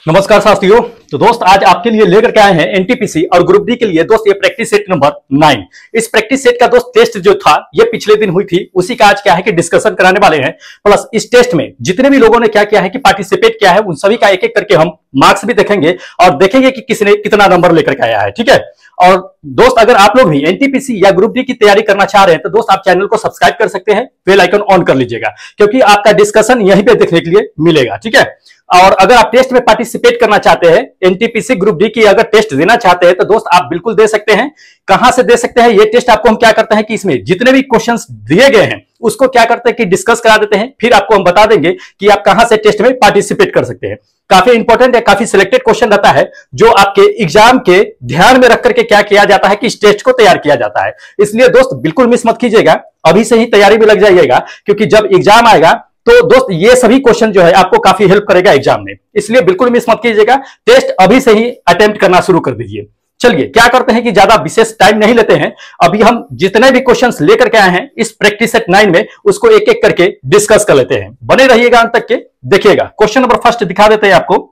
नमस्कार साथियों। तो दोस्त आज आपके लिए लेकर के आए हैं एनटीपीसी और ग्रुप डी के लिए दोस्त ये प्रैक्टिस सेट नंबर 9। इस प्रैक्टिस सेट का दोस्त टेस्ट जो था ये पिछले दिन हुई थी, उसी का आज क्या है कि डिस्कशन कराने वाले हैं। प्लस इस टेस्ट में जितने भी लोगों ने क्या किया है कि पार्टिसिपेट किया है उन सभी का एक एक करके हम मार्क्स भी देखेंगे और देखेंगे कि किसने कितना नंबर लेकर के आया है। ठीक है। और दोस्त अगर आप लोग भी एनटीपीसी या ग्रुप डी की तैयारी करना चाह रहे हैं तो दोस्त आप चैनल को सब्सक्राइब कर सकते हैं, बेल आइकन ऑन कर लीजिएगा क्योंकि आपका डिस्कशन यहीं पे देखने के लिए मिलेगा। ठीक है। और अगर आप टेस्ट में पार्टिसिपेट करना चाहते हैं, एनटीपीसी ग्रुप डी की अगर टेस्ट देना चाहते हैं तो दोस्त आप बिल्कुल दे सकते हैं। कहां से दे सकते हैं ये टेस्ट? आपको हम क्या करते हैं कि इसमें जितने भी क्वेश्चंस दिए गए हैं उसको क्या करते हैं कि डिस्कस करा देते हैं, फिर आपको हम बता देंगे कि आप कहां से टेस्ट में पार्टिसिपेट कर सकते हैं। काफी इंपॉर्टेंट है, काफी सिलेक्टेड क्वेश्चन रहता है जो आपके एग्जाम के ध्यान में रख करके क्या किया जाता है कि इस टेस्ट को तैयार किया जाता है। इसलिए दोस्त बिल्कुल मिस मत कीजिएगा, अभी से ही तैयारी में लग जाइएगा क्योंकि जब एग्जाम आएगा तो दोस्त ये सभी क्वेश्चन जो है आपको काफी हेल्प करेगा एग्जाम में। इसलिए बिल्कुल मिस मत कीजिएगा, टेस्ट अभी से ही अटेम्प्ट करना शुरू कर दीजिए। चलिए क्या करते हैं कि ज्यादा विशेष टाइम नहीं लेते हैं, अभी हम जितने भी क्वेश्चंस लेकर के आए हैं इस प्रैक्टिस सेट 9 में उसको एक एक करके डिस्कस कर लेते हैं। बने रहिएगा अंत तक के, देखिएगा। क्वेश्चन नंबर फर्स्ट दिखा देते हैं आपको,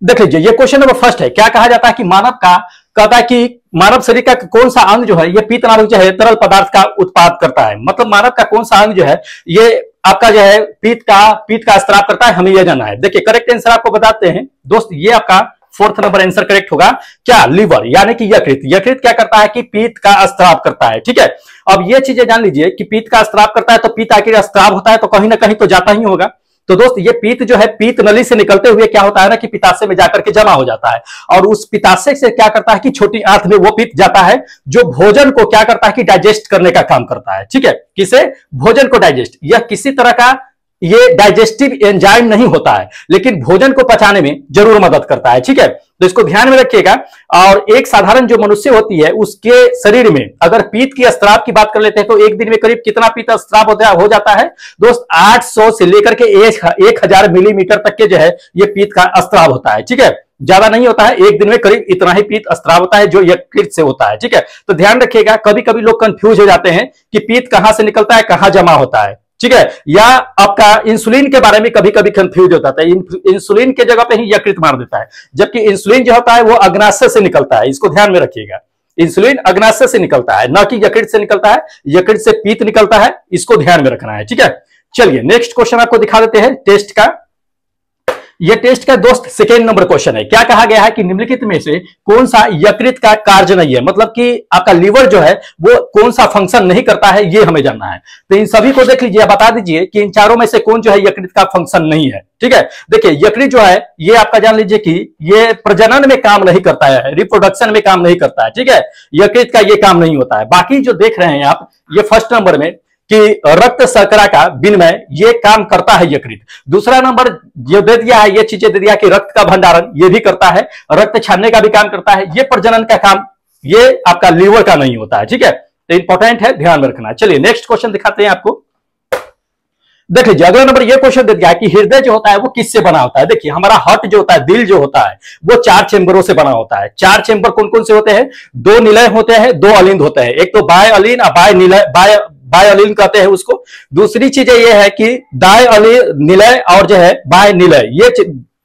देख लीजिए। ये क्वेश्चन नंबर फर्स्ट है। क्या कहा जाता है कि मानव का कहता है कि मानव शरीर का कौन सा अंग जो है ये पीत नामक जो है तरल पदार्थ का उत्पाद करता है। मतलब मानव का कौन सा अंग जो है ये आपका जो है पीत का स्त्राव करता है, हमें यह जानना है। देखिए करेक्ट आंसर आपको बताते हैं दोस्त, ये आपका फोर्थ नंबर आंसर करेक्ट होगा। क्या? लीवर यानी कि यकृत। यकृत क्या करता है कि पीत का स्त्राव करता है। ठीक है। अब ये चीजें जान लीजिए कि पीत का स्त्राव करता है तो पीत आखिर स्त्राव होता है तो कहीं ना कहीं तो जाता ही होगा। तो दोस्त ये पीत जो है पीत नली से निकलते हुए क्या होता है ना कि पित्ताशय में जाकर के जमा हो जाता है और उस पित्ताशय से क्या करता है कि छोटी आंत में वो पीत जाता है जो भोजन को क्या करता है कि डाइजेस्ट करने का काम करता है। ठीक है। किसे? भोजन को डाइजेस्ट। यह किसी तरह का ये डाइजेस्टिव एंजाइम नहीं होता है लेकिन भोजन को पचाने में जरूर मदद करता है। ठीक है। तो इसको ध्यान में रखिएगा। और एक साधारण जो मनुष्य होती है उसके शरीर में अगर पीत की स्त्राव की बात कर लेते हैं तो एक दिन में करीब कितना पीत स्त्राव हो जाता है दोस्त? 800 से लेकर के 1000 मिलीमीटर तक के जो है ये पीत का स्त्राव होता है। ठीक है। ज्यादा नहीं होता है, एक दिन में करीब इतना ही पीत स्त्राव होता है जो यकृत से होता है। ठीक है। तो ध्यान रखिएगा, कभी कभी लोग कंफ्यूज हो जाते हैं कि पीत कहां से निकलता है, कहां जमा होता है। ठीक है। या आपका इंसुलिन के बारे में कभी कभी कंफ्यूज होता है, इंसुलिन के जगह पे ही यकृत मार देता है, जबकि इंसुलिन जो होता है वो अग्नाशय से निकलता है। इसको ध्यान में रखिएगा, इंसुलिन अग्नाशय से निकलता है न कि यकृत से निकलता है। यकृत से पीत निकलता है, इसको ध्यान में रखना है। ठीक है। चलिए नेक्स्ट क्वेश्चन आपको दिखा देते हैं टेस्ट का। यह टेस्ट का दोस्त सेकेंड नंबर क्वेश्चन है। क्या कहा गया है कि निम्नलिखित में से कौन सा यकृत का कार्य नहीं है, मतलब कि आपका लीवर जो है वो कौन सा फंक्शन नहीं करता है ये हमें जानना है। तो इन सभी को देख लीजिए, बता दीजिए कि इन चारों में से कौन जो है यकृत का फंक्शन नहीं है। ठीक है। देखिए यकृत जो है ये आपका जान लीजिए कि ये प्रजनन में काम नहीं करता है, रिप्रोडक्शन में काम नहीं करता है। ठीक है। यकृत का ये काम नहीं होता है। बाकी जो देख रहे हैं आप ये फर्स्ट नंबर में कि रक्त शर्करा का विनिमय ये काम करता है यकृत। दूसरा नंबर जो दे दिया है, ये चीजें दे दिया कि रक्त का भंडारण ये भी करता है, रक्त छानने का भी काम करता है। ये प्रजनन का काम ये आपका लीवर का नहीं होता है। ठीक है। तो इंपॉर्टेंट है, ध्यान में रखना। चलिए नेक्स्ट क्वेश्चन दिखाते हैं आपको। देख लीजिए अगला नंबर ये क्वेश्चन दे दिया है कि हृदय जो होता है वो किससे बना होता है। देखिए हमारा हार्ट जो होता है, दिल जो होता है वो 4 चेंबरों से बना होता है। 4 चेंबर कौन कौन से होते हैं? 2 निलय होते हैं, 2 अलिंद होते हैं। एक तो बाय अलिन और बाय अलिन कहते हैं उसको। दूसरी चीज ये है कि दाय निलय और जो है बाय निलय, ये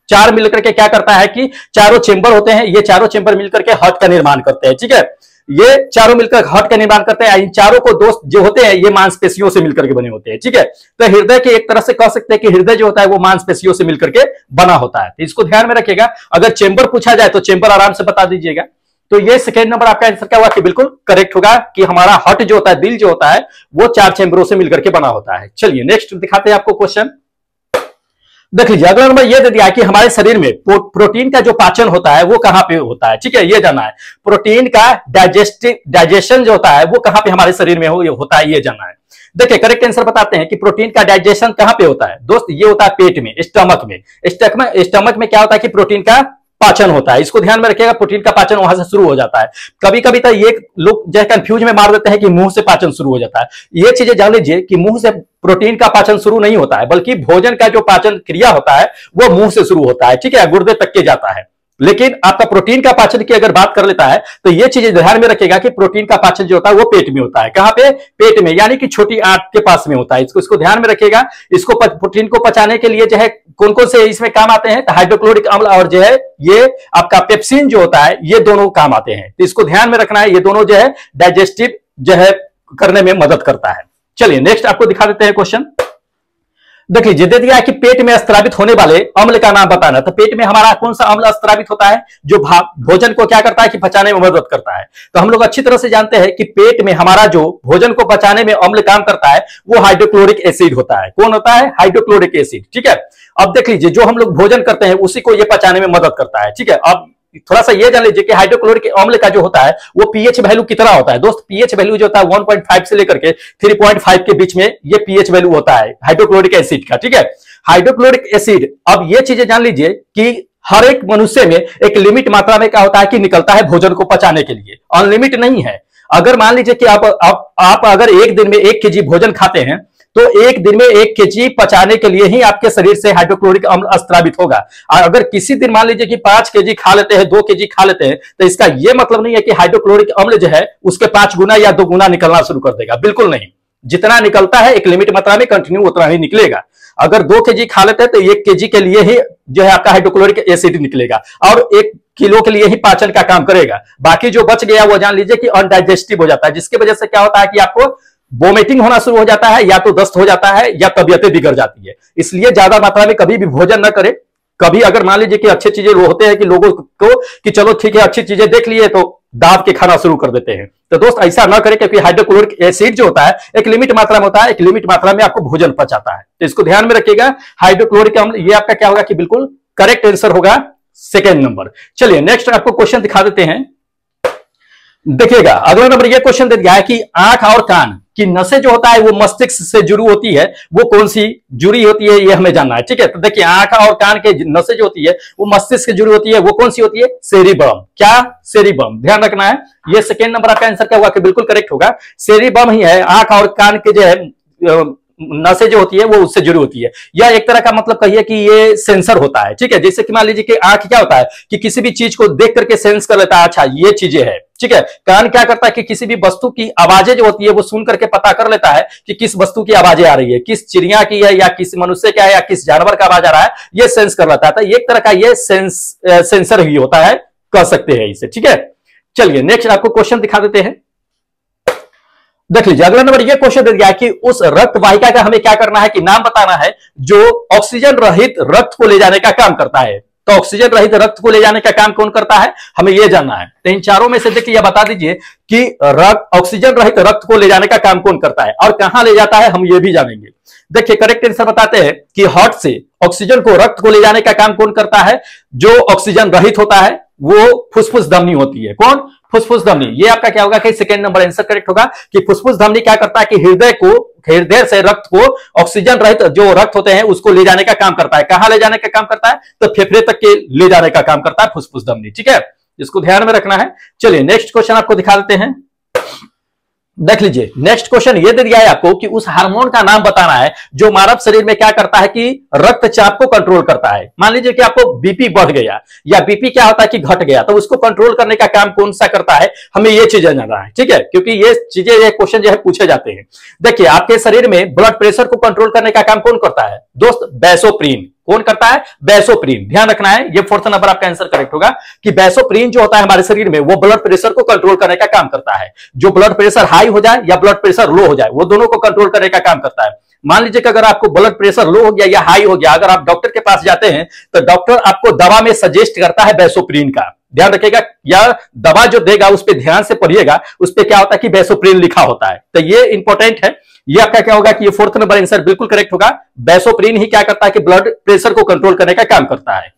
4 मिलकर के क्या करता है कि चारों चेंबर होते हैं। ये चारों चेंबर मिलकर के हार्ट का निर्माण करते हैं। ठीक है। ये चारों मिलकर हार्ट का निर्माण करते हैं। इन चारों को दोस्त जो होते हैं ये मांसपेशियों से मिलकर के बने होते हैं। ठीक है। तो हृदय के एक तरह से कह सकते हैं कि हृदय जो होता है वो मांसपेशियों से मिलकर के बना होता है। तो इसको ध्यान में रखिएगा, अगर चेंबर पूछा जाए तो चेंबर आराम से बता दीजिएगा। तो ये सेकेंड नंबर आपका आंसर क्या हुआ कि बिल्कुल करेक्ट होगा कि हमारा हार्ट जो होता है, दिल जो होता है वो 4 चेंबरों से मिलकर के बना होता है। चलिए नेक्स्ट दिखाते हैं आपको क्वेश्चन। देख लीजिए अगला नंबर ये दे दिया है कि हमारे शरीर में प्रोटीन का जो पाचन होता है वो कहां पे होता है। ठीक है। ये जानना है। प्रोटीन का डाइजेशन जो होता है वो कहां पे हमारे शरीर में होता है ये जानना है। देखिए करेक्ट आंसर बताते हैं कि प्रोटीन का डाइजेशन कहां पे होता है दोस्त? ये होता है पेट में, स्टमक में। स्टमक में क्या होता है कि प्रोटीन का पाचन होता है। इसको ध्यान में रखिएगा, प्रोटीन का पाचन वहां से शुरू हो जाता है। कभी कभी तो ये लोग जो है कंफ्यूज में मार देते हैं कि मुंह से पाचन शुरू हो जाता है। ये चीजें जान लीजिए कि मुंह से प्रोटीन का पाचन शुरू नहीं होता है, बल्कि भोजन का जो पाचन क्रिया होता है वो मुंह से शुरू होता है। ठीक है। गुर्दे तक के जाता है। लेकिन आपका प्रोटीन का पाचन की अगर बात कर लेता है तो ये चीजें ध्यान में रखेगा कि प्रोटीन का पाचन जो होता है वो पेट में होता है। कहां पे? पेट में, यानी कि छोटी आंत के पास में होता है। इसको ध्यान में रखेगा। इसको प्रोटीन को पचाने के लिए जो है कौन कौन से इसमें काम आते हैं? तो हाइड्रोक्लोरिक अम्ल और जो है ये आपका पेप्सिन जो होता है, ये दोनों काम आते हैं। तो इसको ध्यान में रखना है। ये दोनों जो है डाइजेस्टिव जो है करने में मदद करता है। चलिए नेक्स्ट आपको दिखा देते हैं क्वेश्चन। देख लीजिए, दे दिया है कि पेट में स्त्रावित होने वाले अम्ल का नाम बताना। तो पेट में हमारा कौन सा अम्ल स्त्रावित होता है जो भोजन को क्या करता है कि पचाने में मदद करता है? तो हम लोग अच्छी तरह से जानते हैं कि पेट में हमारा जो भोजन को पचाने में अम्ल काम करता है वो हाइड्रोक्लोरिक एसिड होता है। कौन होता है? Hydrochloric acid. ठीक है, अब देख लीजिए, जो हम लोग भोजन करते हैं उसी को ये पचाने में मदद करता है। ठीक है, अब थोड़ा सा ये जान लीजिए कि हाइड्रोक्लोरिक अम्ल का जो होता है वो पीएच वैल्यू कितना होता है? दोस्त पीएच वैल्यू जो होता है 1.5 से लेकर के 3.5 के बीच में ये पीएच वैल्यू होता है हाइड्रोक्लोरिक एसिड का। ठीक है, हाइड्रोक्लोरिक एसिड, अब ये चीजें जान लीजिए कि हर एक मनुष्य में एक लिमिट मात्रा में क्या होता है कि निकलता है भोजन को पचाने के लिए, अनलिमिट नहीं है। अगर मान लीजिए कि आप अगर एक दिन में 1 केजी भोजन खाते हैं तो एक दिन में 1 केजी पचाने के लिए ही आपके शरीर से हाइड्रोक्लोरिक अम्ल स्त्रावित होगा। और अगर किसी दिन मान लीजिए कि 5 केजी खा लेते हैं, 2 केजी खा लेते हैं, तो इसका यह मतलब नहीं है कि हाइड्रोक्लोरिक अम्ल जो है उसके 5 गुना या 2 गुना निकलना शुरू कर देगा। बिल्कुल नहीं, जितना निकलता है एक लिमिट मात्रा में कंटिन्यू उतना ही निकलेगा। अगर 2 केजी खा लेते हैं तो 1 केजी के लिए ही जो है आपका हाइड्रोक्लोरिक एसिड निकलेगा और 1 किलो के लिए ही पाचन का काम करेगा। बाकी जो बच गया वो जान लीजिए कि अनडाइजेस्टिव हो जाता है, जिसकी वजह से क्या होता है कि आपको वोमिटिंग होना शुरू हो जाता है, या तो दस्त हो जाता है, या तबीयतें बिगड़ जाती है। इसलिए ज्यादा मात्रा में कभी भी भोजन न करें। कभी अगर मान लीजिए कि अच्छी चीजें होते हैं कि लोगों को कि चलो ठीक है अच्छी चीजें देख लिए तो दाब के खाना शुरू कर देते हैं, तो दोस्त ऐसा ना करें, क्योंकि हाइड्रोक्लोरिक एसिड जो होता है एक लिमिट मात्रा में होता है, एक लिमिट मात्रा में आपको भोजन पचाता है। तो इसको ध्यान में रखिएगा। हाइड्रोक्लोरिक अम्ल ये आपका क्या होगा कि बिल्कुल करेक्ट आंसर होगा, सेकेंड नंबर। चलिए नेक्स्ट आपको क्वेश्चन दिखा देते हैं। देखिएगा, अगला नंबर ये क्वेश्चन दे दिया है कि आंख और कान की नसें जो होता है वो मस्तिष्क से जुड़ी होती है, वो कौन सी जुड़ी होती है ये हमें जानना है। ठीक है, तो देखिए आंख और कान के नसें जो होती है वो मस्तिष्क से जुड़ी होती है, वो कौन सी होती है? सेरिबम। क्या? सेरिबम। ध्यान रखना है, ये सेकेंड नंबर आपका आंसर क्या होगा कि बिल्कुल करेक्ट होगा, सेरिबम ही है। आंख और कान के जो है नसें जो होती है वो उससे जुड़ी होती है। यह एक तरह का मतलब कहिए कि ये सेंसर होता है। ठीक है, जैसे कि मान लीजिए कि आंख क्या होता है कि किसी भी चीज को देख करके सेंस कर लेता है, अच्छा ये चीजें है। ठीक है, कान क्या करता है कि किसी भी वस्तु की आवाजें जो होती है वो सुन करके पता कर लेता है कि किस वस्तु की आवाजें आ रही है, किस चिड़िया की है या किस मनुष्य का है या किस जानवर का आवाज आ रहा है, ये सेंस कर लेता है। तो एक तरह का ये सेंसर ही होता है, कह सकते हैं इसे। ठीक है, चलिए नेक्स्ट आपको क्वेश्चन दिखा देते हैं। देख लीजिए, अगला नंबर ये क्वेश्चन दे दिया कि उस रक्त वाहिका का हमें क्या करना है कि नाम बताना है जो ऑक्सीजन रहित रक्त को ले जाने का काम करता है। तो ऑक्सीजन रहित रक्त को ले जाने का काम कौन करता है, हमें यह जानना है। तो इन चारों में से देखिए यह बता दीजिए कि ऑक्सीजन रहित रक्त को ले जाने का काम कौन करता है और कहां ले जाता है, हम ये भी जानेंगे। देखिए करेक्ट आंसर बताते हैं कि हार्ट से ऑक्सीजन को रक्त को ले जाने का काम कौन करता है? जो ऑक्सीजन रहित होता है वो फुसफुस धमनी होती है। कौन? फुसफुस धमनी। ये आपका क्या होगा कि सेकंड नंबर आंसर करेक्ट होगा कि फुसफुस धमनी क्या करता है कि हृदय से रक्त को ऑक्सीजन रहित जो रक्त होते हैं उसको ले जाने का काम करता है। कहां ले जाने का काम करता है? तो फेफड़े तक के ले जाने का काम करता है फुसफुस धमनी। ठीक है, इसको ध्यान में रखना है। चलिए नेक्स्ट क्वेश्चन आपको दिखा देते हैं। देख लीजिए, नेक्स्ट क्वेश्चन ये दे दिया है आपको कि उस हार्मोन का नाम बताना है जो मानव शरीर में क्या करता है कि रक्तचाप को कंट्रोल करता है। मान लीजिए कि आपको बीपी बढ़ गया या बीपी क्या होता है कि घट गया, तो उसको कंट्रोल करने का काम कौन सा करता है, हमें ये चीजें जानना है। ठीक है, क्योंकि ये चीजें ये क्वेश्चन जो है पूछे जाते हैं। देखिए आपके शरीर में ब्लड प्रेशर को कंट्रोल करने का काम कौन करता है? दोस्त बैसोप्रीन। कौन करता है? बैसोप्रीन। ध्यान रखना है, ये फोर्थ नंबर आपका आंसर करेक्ट होगा कि बैसोप्रीन जो होता है हमारे शरीर में वो ब्लड प्रेशर को कंट्रोल करने का काम करता है। जो ब्लड प्रेशर हाई हो जाए या ब्लड प्रेशर लो हो जाए वो दोनों को कंट्रोल करने का काम करता है। मान लीजिए कि अगर आपको ब्लड प्रेशर लो हो गया या हाई हो गया, अगर आप डॉक्टर के पास जाते हैं तो डॉक्टर आपको दवा में सजेस्ट करता है बैसोप्रीन का। ध्यान रखिएगा, या दवा जो देगा उस पर ध्यान से पढ़िएगा, उस पर क्या होता है कि बैसोप्रीन लिखा होता है। तो ये इंपॉर्टेंट है। ये आपका क्या होगा कि ये फोर्थ नंबर आंसर बिल्कुल करेक्ट होगा। बैसोप्रीन ही क्या करता है कि ब्लड प्रेशर को कंट्रोल करने का काम करता है।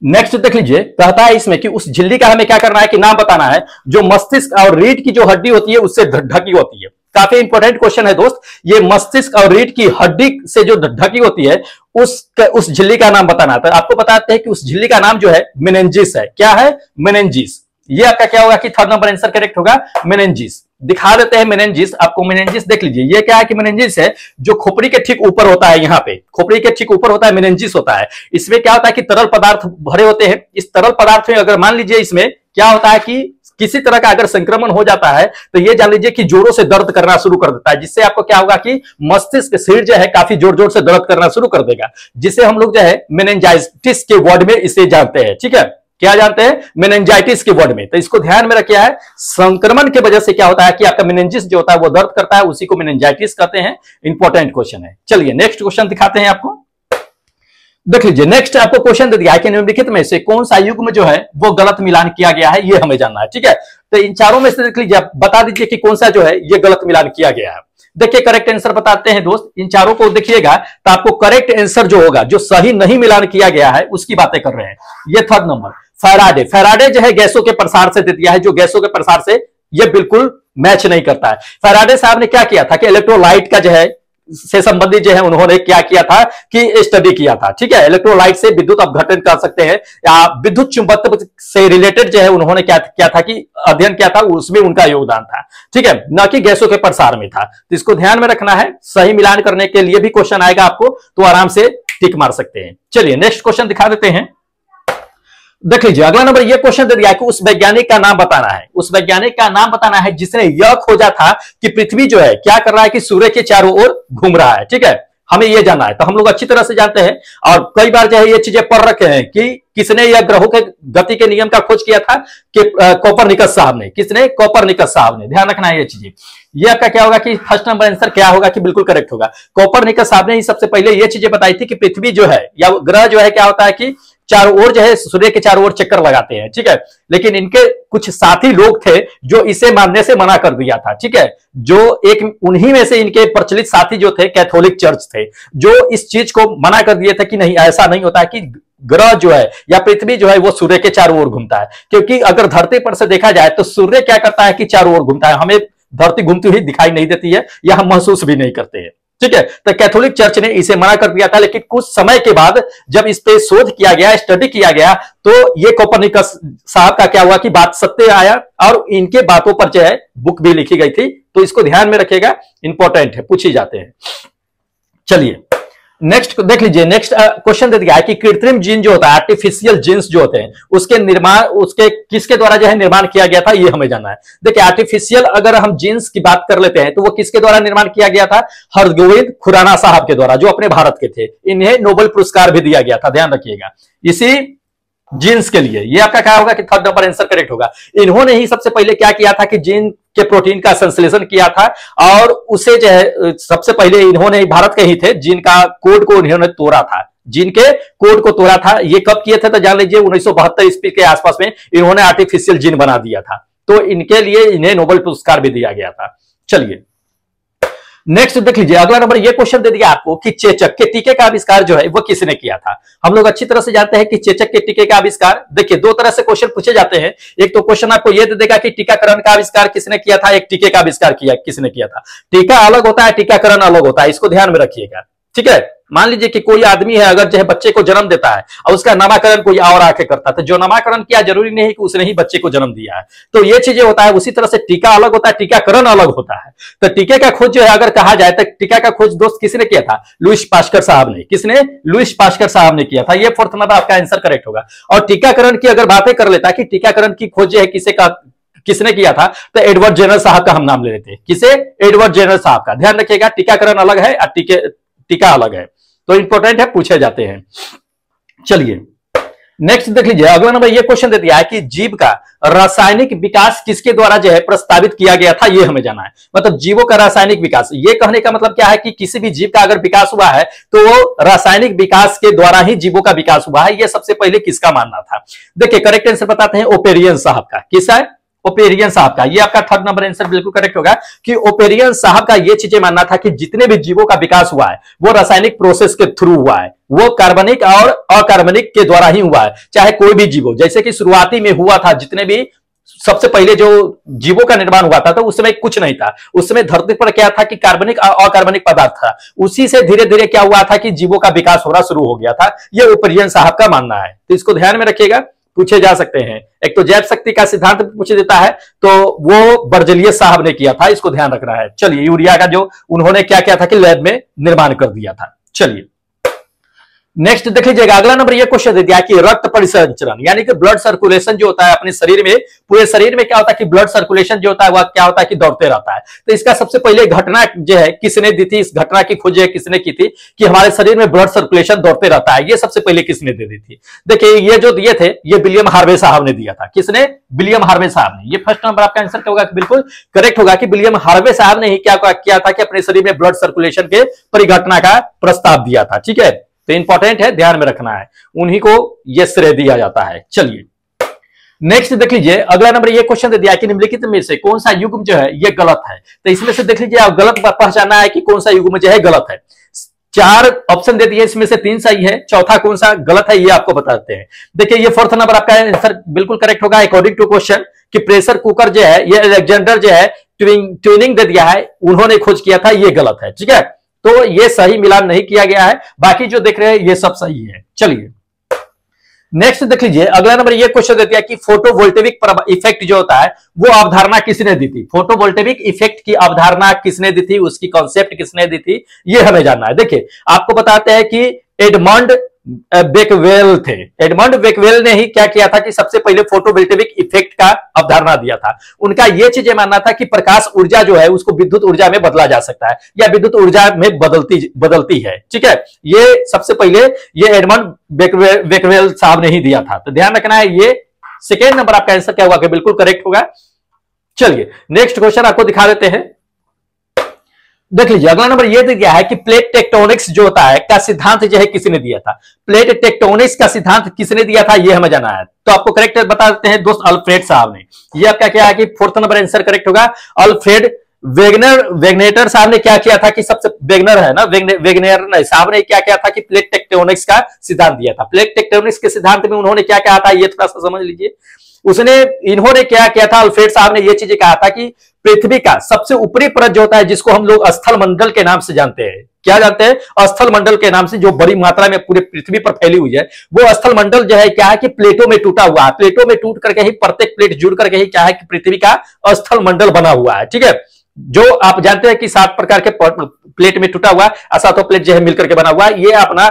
नेक्स्ट देख लीजिए, कहता है इसमें कि उस झिल्ली का हमें क्या करना है कि नाम बताना है जो मस्तिष्क और रीढ़ की जो हड्डी होती है उससे ढकी होती है। काफी इंपॉर्टेंट क्वेश्चन है दोस्त। ये मस्तिष्क और रीढ़ की हड्डी से जो ढकी होती है उस झिल्ली का नाम बताना है। तो आपको बताते हैं कि उस झिल्ली का नाम जो है मेनिंजिस है। क्या है? मेनिंजिस। ये आपका क्या होगा कि थर्ड नंबर आंसर करेक्ट होगा, मेनिंजिस। दिखा देते हैं मेनिंजिस। आपको मेनिंजिस देख लीजिए, ये क्या है कि मेनिंजिस है जो खोपड़ी के ठीक ऊपर होता है, यहाँ पे खोपड़ी के ठीक ऊपर होता है, मेनिंजिस होता है। इसमें क्या होता है कि तरल पदार्थ भरे होते हैं। इस तरल पदार्थ में अगर मान लीजिए इसमें क्या होता है कि किसी तरह का अगर संक्रमण हो जाता है तो ये जान लीजिए कि जोरों से दर्द करना शुरू कर देता है, जिससे आपको क्या होगा कि मस्तिष्क सिर जो है काफी जोर जोर से दर्द करना शुरू कर देगा, जिसे हम लोग जो है मेनिंजाइटिस के वर्ड में इसे जानते हैं। ठीक है, क्या जानते हैं? मेनिंजाइटिस के वर्ड में। तो इसको ध्यान में रखिए, है संक्रमण की वजह से क्या होता है कि आपका मेनिंजिस जो होता है वो दर्द करता है, उसी को मेनिंजाइटिस कहते हैं। इंपॉर्टेंट क्वेश्चन है। चलिए नेक्स्ट क्वेश्चन दिखाते हैं आपको। देख लीजिए, नेक्स्ट आपको क्वेश्चन दे दिया है कि निम्नलिखित में से कौन सा युग्म जो है वो गलत मिलान किया गया है, ये हमें जानना है। ठीक है, तो इन चारों में से देख लीजिए, बता दीजिए कि कौन सा जो है ये गलत मिलान किया गया है। देखिए करेक्ट आंसर बताते हैं दोस्त, इन चारों को देखिएगा तो आपको करेक्ट आंसर जो होगा, जो सही नहीं मिलान किया गया है उसकी बातें कर रहे हैं। ये थर्ड नंबर फैराडे, फैराडे जो है गैसों के प्रसार से दे दिया है, जो गैसों के प्रसार से ये बिल्कुल मैच नहीं करता है। फैराडे साहब ने क्या किया था कि इलेक्ट्रोलाइट का जो है से संबंधित जो है उन्होंने क्या किया था कि स्टडी किया था। ठीक है, इलेक्ट्रोलाइट से विद्युत अपघटन कर सकते हैं या विद्युत चुंबकत्व से रिलेटेड जो है उन्होंने क्या किया था कि अध्ययन किया था, उसमें उनका योगदान था। ठीक है, न कि गैसों के प्रसार में था। तो इसको ध्यान में रखना है, सही मिलान करने के लिए भी क्वेश्चन आएगा आपको, तो आराम से टिक मार सकते हैं। चलिए नेक्स्ट क्वेश्चन दिखा देते हैं। देख लीजिए, अगला नंबर ये क्वेश्चन दे दिया कि उस वैज्ञानिक का नाम बताना है। उस वैज्ञानिक का नाम बताना है जिसने यह खोजा था कि पृथ्वी जो है क्या कर रहा है कि सूर्य के चारों ओर घूम रहा है। ठीक है, हमें यह जानना है। तो हम लोग अच्छी तरह से जानते हैं और कई बार जो है ये चीजें पढ़ रखे हैं कि किसने यह ग्रहों के गति के नियम का खोज किया था कि कोपरनिकस साहब ने। किसने? कोपरनिकस साहब ने। ध्यान रखना है ये चीजें। ये आपका क्या होगा कि फर्स्ट नंबर आंसर क्या होगा कि बिल्कुल करेक्ट होगा। कोपरनिकस साहब ने ही सबसे पहले ये चीजें बताई थी कि पृथ्वी जो है या ग्रह जो है क्या होता है कि चारों ओर जो है सूर्य के चारों ओर चक्कर लगाते हैं। ठीक है, लेकिन इनके कुछ साथी लोग थे जो इसे मानने से मना कर दिया था। ठीक है, जो एक उन्हीं में से इनके प्रचलित साथी जो थे कैथोलिक चर्च थे, जो इस चीज को मना कर दिए थे कि नहीं, ऐसा नहीं होता है कि ग्रह जो है या पृथ्वी जो है वो सूर्य के चारों ओर घूमता है। क्योंकि अगर धरती पर से देखा जाए तो सूर्य क्या करता है कि चारों ओर घूमता है, हमें धरती घूमती हुई दिखाई नहीं देती है या हम महसूस भी नहीं करते हैं। ठीक है, तो कैथोलिक चर्च ने इसे मना कर दिया था, लेकिन कुछ समय के बाद जब इस पे शोध किया गया, स्टडी किया गया, तो ये कोपरनिकस साहब का क्या हुआ कि बात सत्य आया और इनके बातों पर जो है बुक भी लिखी गई थी। तो इसको ध्यान में रखिएगा, इंपॉर्टेंट है, पूछी जाते हैं। चलिए नेक्स्ट देख लीजिए, नेक्स्ट क्वेश्चन दे दिया है कि कृत्रिम जीन जो होता है, आर्टिफिशियल जीन्स जो होते हैं, उसके निर्माण उसके किसके द्वारा जो है निर्माण किया गया था, ये हमें जानना है। देखिए आर्टिफिशियल अगर हम जीन्स की बात कर लेते हैं तो वो किसके द्वारा निर्माण किया गया था? हरगोविंद खुराना साहब के द्वारा, जो अपने भारत के थे। इन्हें नोबेल पुरस्कार भी दिया गया था, ध्यान रखिएगा, इसी जीन्स के लिए। ये आपका क्या होगा कि थर्ड नंबर आंसर करेक्ट होगा। इन्होंने ही सबसे पहले क्या किया था कि जीन के प्रोटीन का संश्लेषण किया था और उसे जो है सबसे पहले इन्होंने, भारत के ही थे, जीन का कोड को इन्होंने तोड़ा था। जीन के कोड को तोड़ा था। ये कब किए थे तो जान लीजिए 1972 ईस्वी के आसपास में इन्होंने आर्टिफिशियल जीन बना दिया था। तो इनके लिए इन्हें नोबेल पुरस्कार भी दिया गया था। चलिए नेक्स्ट देख लीजिए, अगला नंबर ये क्वेश्चन दे दिया आपको कि चेचक के टीके का आविष्कार जो है वो किसने किया था। हम लोग अच्छी तरह से जानते हैं कि चेचक के टीके का आविष्कार, देखिए दो तरह से क्वेश्चन पूछे जाते हैं। एक तो क्वेश्चन आपको ये दे देगा कि टीकाकरण का आविष्कार किसने किया था, एक टीके का आविष्कार किया किसने किया था। टीका अलग होता है, टीकाकरण अलग होता है, इसको ध्यान में रखिएगा। ठीक है, मान लीजिए कि कोई आदमी है अगर जो है बच्चे को जन्म देता है और उसका नामकरण कोई और आके करता है, तो जो नामकरण किया जरूरी नहीं है कि उसने ही बच्चे को जन्म दिया है। तो ये चीजें होता है। उसी तरह से टीका अलग होता है, टीकाकरण अलग होता है। तो टीके का खोज जो है अगर कहा जाए तो टीका का खोज दोस्त किसने किया था? लुईस पास्कर साहब ने। किसने? लुईस पास्कर साहब ने किया था। ये फोर्थ नंबर आपका आंसर करेक्ट होगा। और टीकाकरण की अगर बातें कर लेता है कि टीकाकरण की खोज जो है किसने किया था, तो एडवर्ड जेनर साहब का हम नाम ले लेते हैं। किसे? एडवर्ड जेनर साहब का। ध्यान रखिएगा, टीकाकरण अलग है और टीका अलग है, तो इंपॉर्टेंट है, पूछे जाते हैं। चलिए नेक्स्ट देख लीजिए, अगला नंबर ये क्वेश्चन दे दिया है कि जीव का रासायनिक विकास किसके द्वारा जो है प्रस्तावित किया गया था, ये हमें जाना है। मतलब जीवों का रासायनिक विकास, ये कहने का मतलब क्या है कि किसी भी जीव का अगर विकास हुआ है तो वो रासायनिक विकास के द्वारा ही जीवों का विकास हुआ है। ये सबसे पहले किसका मानना था? देखिए करेक्ट आंसर बताते हैं, ओपेरियन साहब का। किसका है? ओपेरियन साहब का। ये आपका थर्ड नंबर आंसर बिल्कुल करेक्ट होगा कि ओपेरियन साहब का ये चीजें मानना था कि जितने भी जीवों का विकास हुआ है वो रासायनिक प्रोसेस के थ्रू हुआ है, वो कार्बनिक और अकार्बनिक के द्वारा ही हुआ है। चाहे कोई भी जीव हो, जैसे कि शुरुआती में हुआ था, जितने भी सबसे पहले जो जीवों का निर्माण हुआ था तो उस समय कुछ नहीं था। उस समय धरती पर क्या था कि कार्बनिक और अकार्बनिक पदार्थ था। उसी से धीरे धीरे क्या हुआ था कि जीवों का विकास होना शुरू हो गया था। ये ओपेरियन साहब का मानना है, तो इसको ध्यान में रखिएगा, पूछे जा सकते हैं। एक तो जैव शक्ति का सिद्धांत पूछ देता है, तो वो बर्जलियस साहब ने किया था, इसको ध्यान रखना है। चलिए, यूरिया का जो उन्होंने क्या किया था कि लैब में निर्माण कर दिया था। चलिए नेक्स्ट देख लीजिएगा, अगला नंबर ये क्वेश्चन दे दिया कि रक्त परिसंचरण यानी कि ब्लड सर्कुलेशन जो होता है अपने शरीर में, पूरे शरीर में क्या होता है कि ब्लड सर्कुलेशन जो होता है वह क्या होता है कि दौड़ते रहता है। तो इसका सबसे पहले घटना जो है किसने दी थी, इस घटना की खोज किसने की थी कि हमारे शरीर में ब्लड सर्कुलेशन दौड़ते रहता है, ये सबसे पहले किसने दे दी थी? देखिए ये जो दिए थे ये विलियम हार्वे साहब ने दिया था। किसने? विलियम हार्वे साहब ने। ये फर्स्ट नंबर आपका आंसर क्या होगा? बिल्कुल करेक्ट होगा कि विलियम हार्वे साहब ने ही क्या किया था कि अपने शरीर में ब्लड सर्कुलेशन के परिघटना का प्रस्ताव दिया था। ठीक है, तो इंपॉर्टेंट है, ध्यान में रखना है, उन्हीं को यह श्रेय दिया जाता है। चलिए नेक्स्ट देख लीजिए, अगला नंबर ये क्वेश्चन दे दिया कि निम्नलिखित में से कौन सा युग्म जो है ये गलत है। तो इसमें से देख लीजिए, आप गलत पहचानना है कि कौन सा युग्म जो है गलत है। 4 ऑप्शन दे दिए, इसमें से 3 सही है, चौथा कौन सा गलत है ये आपको बताते हैं। देखिए ये फोर्थ नंबर आपका आंसर बिल्कुल करेक्ट होगा अकॉर्डिंग टू क्वेश्चन कि प्रेशर कुकर जो है ये अलेक्जेंडर जो है ट्यूनिंग दे दिया है, उन्होंने खोज किया था, ये गलत है। ठीक है, तो ये सही मिलान नहीं किया गया है, बाकी जो देख रहे हैं ये सब सही है। चलिए नेक्स्ट देख लीजिए, अगला नंबर ये क्वेश्चन देती है कि फोटोवोल्टेइक इफेक्ट जो होता है वो अवधारणा किसने दी थी? फोटोवोल्टेइक इफेक्ट की अवधारणा किसने दी थी, उसकी कॉन्सेप्ट किसने दी थी, ये हमें जानना है। देखिए आपको बताते हैं कि एडमंड बेकवेल थे। एडमंड बेकवेल ने ही क्या किया था कि सबसे पहले फोटोवोल्टेइक इफेक्ट का अवधारणा दिया था। उनका यह चीजें मानना था कि प्रकाश ऊर्जा जो है उसको विद्युत ऊर्जा में बदला जा सकता है या विद्युत ऊर्जा में बदलती है। ठीक है, ये सबसे पहले ये एडमंड बेकवेल साहब ने ही दिया था। तो ध्यान रखना है, ये सेकेंड नंबर आपका आंसर क्या होगा? बिल्कुल करेक्ट होगा। चलिए नेक्स्ट क्वेश्चन आपको दिखा देते हैं, देख लीजिए। अगला नंबर ये दिया है कि प्लेट टेक्टोनिक्स जो होता है का सिद्धांत जो है किसने दिया था? प्लेट टेक्टोनिक्स का सिद्धांत किसने दिया था ये हमें जाना है। तो आपको करेक्ट बता देते हैं दोस्त, अल्फ्रेड साहब ने। ये आपका क्या है कि फोर्थ नंबर आंसर करेक्ट होगा। अल्फ्रेड वेगनेटर साहब ने क्या किया था कि सबसे वेगनर है ना, वेगनेर साहब ने क्या किया था कि प्लेट टेक्टोनिक्स का सिद्धांत दिया था। प्लेट टेक्टोनिक्स के सिद्धांत में उन्होंने क्या कहा था ये थोड़ा सा समझ लीजिए। इन्होंने क्या किया था, अल्फ्रेड साहब ने ये चीजें कहा था कि पृथ्वी का सबसे ऊपरी परत जो होता है जिसको हम लोग स्थल मंडल के नाम से जानते हैं, क्या जानते हैं? स्थल मंडल के नाम से, जो बड़ी मात्रा में पूरे पृथ्वी पर फैली हुई है, वो स्थल मंडल जो है क्या है कि प्लेटों में टूटा हुआ है। प्लेटों में टूट करके ही, प्रत्येक प्लेट जुड़ करके ही क्या है कि पृथ्वी का स्थल मंडल बना हुआ है। ठीक है, जो आप जानते हैं कि 7 प्रकार के प्लेट में टूटा हुआ, 7 प्लेट जो है मिलकर के बना हुआ है, ये अपना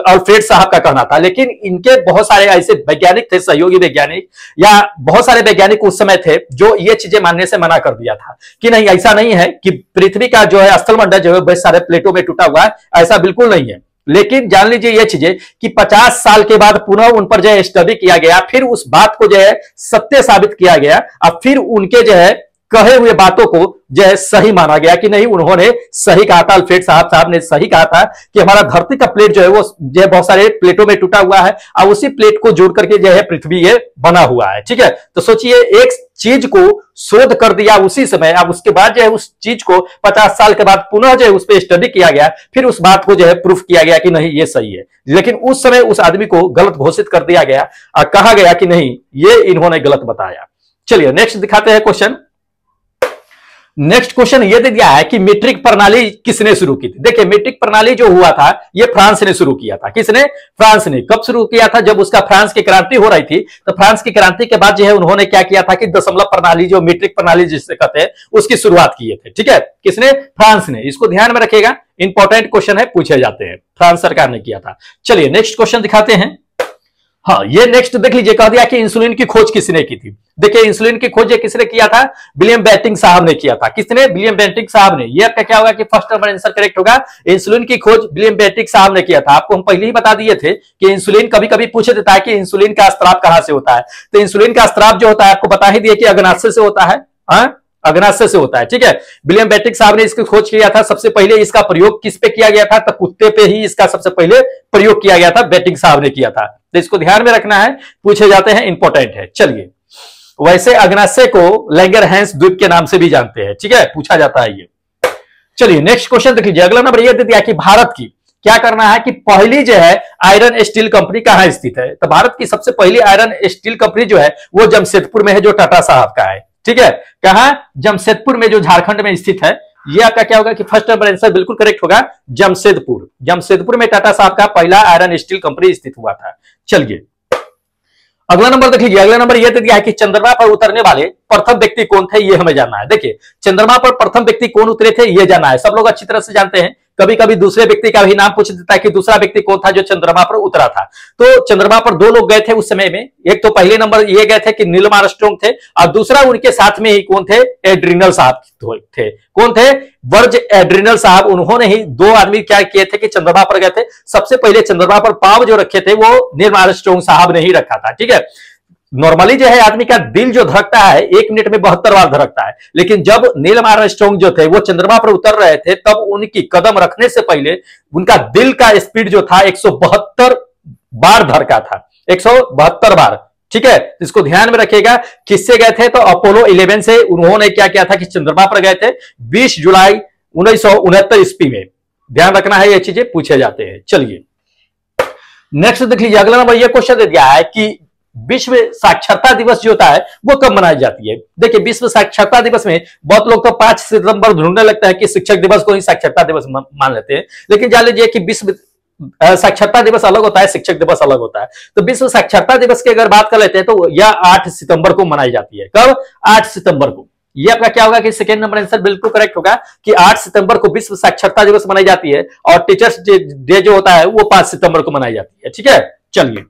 अल्फ्रेड साहब का कहना था। लेकिन इनके बहुत सारे ऐसे वैज्ञानिक थे, सहयोगी वैज्ञानिक या बहुत सारे वैज्ञानिक उस समय थे जो ये चीजें मानने से मना कर दिया था कि नहीं, ऐसा नहीं है कि पृथ्वी का जो है स्थल मंडल जो है बहुत सारे प्लेटों में टूटा हुआ है, ऐसा बिल्कुल नहीं है। लेकिन जान लीजिए ये चीजें कि 50 साल के बाद पुनः उन पर जो है स्टडी किया गया, फिर उस बात को जो है सत्य साबित किया गया, और फिर उनके जो है कहे हुए बातों को जो है सही माना गया कि नहीं, उन्होंने सही कहा था। अल्फ्रेड साहब ने सही कहा था कि हमारा धरती का प्लेट जो है वो जो है बहुत सारे प्लेटों में टूटा हुआ है और उसी प्लेट को जोड़ करके जो है पृथ्वी ये बना हुआ है। ठीक है, तो सोचिए एक चीज को शोध कर दिया उसी समय, अब उसके बाद जो है उस चीज को 50 साल के बाद पुनः जो है उस पर स्टडी किया गया, फिर उस बात को जो है प्रूफ किया गया कि नहीं ये सही है। लेकिन उस समय उस आदमी को गलत घोषित कर दिया गया और कहा गया कि नहीं ये इन्होंने गलत बताया। चलिए नेक्स्ट दिखाते हैं क्वेश्चन। नेक्स्ट क्वेश्चन ये दे दिया है कि मीट्रिक प्रणाली किसने शुरू की थी? देखिए मीट्रिक प्रणाली जो हुआ था ये फ्रांस ने शुरू किया था। किसने? फ्रांस ने। कब शुरू किया था? जब उसका फ्रांस की क्रांति हो रही थी, तो फ्रांस की क्रांति के बाद जो है उन्होंने क्या किया था कि दशमलव प्रणाली, जो मीट्रिक प्रणाली जिसे कहते हैं, उसकी शुरुआत किए थे। ठीक है, किसने? फ्रांस ने। इसको ध्यान में रखिएगा, इंपॉर्टेंट क्वेश्चन है, पूछे जाते हैं। फ्रांस सरकार ने किया था। चलिए नेक्स्ट क्वेश्चन दिखाते हैं। हाँ, ये नेक्स्ट देख लीजिए, कह दिया कि इंसुलिन की खोज किसने की थी? देखिए इंसुलिन की खोज किसने किया था? विलियम बेंटिंक साहब ने किया था। किसने? विलियम बेंटिक साहब ने। ये आपका क्या होगा कि फर्स्ट नंबर आंसर करेक्ट होगा। इंसुलिन की खोज विलियम बेंटिक साहब ने किया था। आपको हम पहले ही बता दिए थे कि इंसुलिन कभी कभी पूछे देता है कि इंसुलिन का स्त्राव कहां से होता है। तो इंसुलिन का स्त्राव जो होता है आपको बता ही दिए कि अग्नाशय से होता है। हाँ, अग्नाशय से होता है। ठीक है, विलियम बेंटिक साहब ने इसकी खोज किया था। सबसे पहले इसका प्रयोग किस पे किया गया था? तो कुत्ते पे ही इसका सबसे पहले प्रयोग किया गया था, बेंटिक साहब ने किया था। तो इसको ध्यान में रखना है, पूछे जाते हैं, इंपॉर्टेंट है। चलिए, वैसे अग्नाशय को लैंगरहैंस द्वीप के नाम से भी जानते हैं। ठीक है, पूछा जाता है ये। चलिए नेक्स्ट क्वेश्चन देख लीजिए। अगला नंबर ये दे दिया कि भारत की क्या करना है कि पहली जो है आयरन स्टील कंपनी कहां स्थित है? तो भारत की सबसे पहली आयरन स्टील कंपनी जो है वो जमशेदपुर में है, जो टाटा साहब का है। ठीक है, कहां? जमशेदपुर में, जो झारखंड में स्थित है। ये आपका क्या होगा कि फर्स्ट नंबर आंसर बिल्कुल करेक्ट होगा, जमशेदपुर। जमशेदपुर में टाटा साहब का पहला आयरन स्टील कंपनी स्थित हुआ था। चलिए अगला नंबर देख लीजिए, अगला नंबर यह दे दिया है कि चंद्रमा पर उतरने वाले प्रथम व्यक्ति कौन थे, ये हमें जानना है। देखिए चंद्रमा पर प्रथम व्यक्ति कौन उतरे थे ये जानना है। सब लोग अच्छी तरह से जानते हैं, कभी कभी दूसरे व्यक्ति का भी नाम पूछ देता है कि दूसरा व्यक्ति कौन था जो चंद्रमा पर उतरा था। तो चंद्रमा पर दो लोग गए थे उस समय में, एक तो पहले नंबर ये गए थे कि नील आर्मस्ट्रांग थे, और दूसरा उनके साथ में ही कौन थे, एड्रिनल साहब थे। कौन थे, वर्ज एड्रिनल साहब। उन्होंने ही दो आदमी क्या किए थे कि चंद्रमा पर गए थे। सबसे पहले चंद्रमा पर पांव जो रखे थे वो नील आर्मस्ट्रांग साहब ने ही रखा था। ठीक है, नॉर्मली जो है आदमी का दिल जो धड़कता है 1 मिनट में 72 बार धड़कता है, लेकिन जब नील आर्मस्ट्रांग जो थे वो चंद्रमा पर उतर रहे थे तब उनकी कदम रखने से पहले उनका दिल का स्पीड जो था 172 बार धड़का था, 172 बार। ठीक है, इसको ध्यान में रखिएगा। किससे गए थे, तो अपोलो 11 से उन्होंने क्या किया था कि चंद्रमा पर गए थे 20 जुलाई 1969 ईस्वी में। ध्यान रखना है, ये चीजें पूछे जाते हैं। चलिए नेक्स्ट देख लीजिए, अगला नंबर ये क्वेश्चन दे दिया है कि विश्व साक्षरता दिवस जो होता है वो कब मनाई जाती है। देखिए विश्व साक्षरता दिवस में बहुत लोग तो 5 सितंबर ढूंढने लगता है कि शिक्षक दिवस को ही साक्षरता दिवस मान लेते हैं, लेकिन जान लीजिए कि विश्व साक्षरता दिवस अलग होता है, शिक्षक दिवस अलग होता है। तो विश्व साक्षरता दिवस की अगर बात कर लेते हैं तो यह 8 सितंबर को मनाई जाती है। कब, 8 सितंबर को। ये आपका क्या होगा कि सेकेंड नंबर आंसर बिल्कुल करेक्ट होगा कि 8 सितंबर को विश्व साक्षरता दिवस मनाई जाती है, और टीचर्स डे जो होता है वो 5 सितंबर को मनाई जाती है। ठीक है, चलिए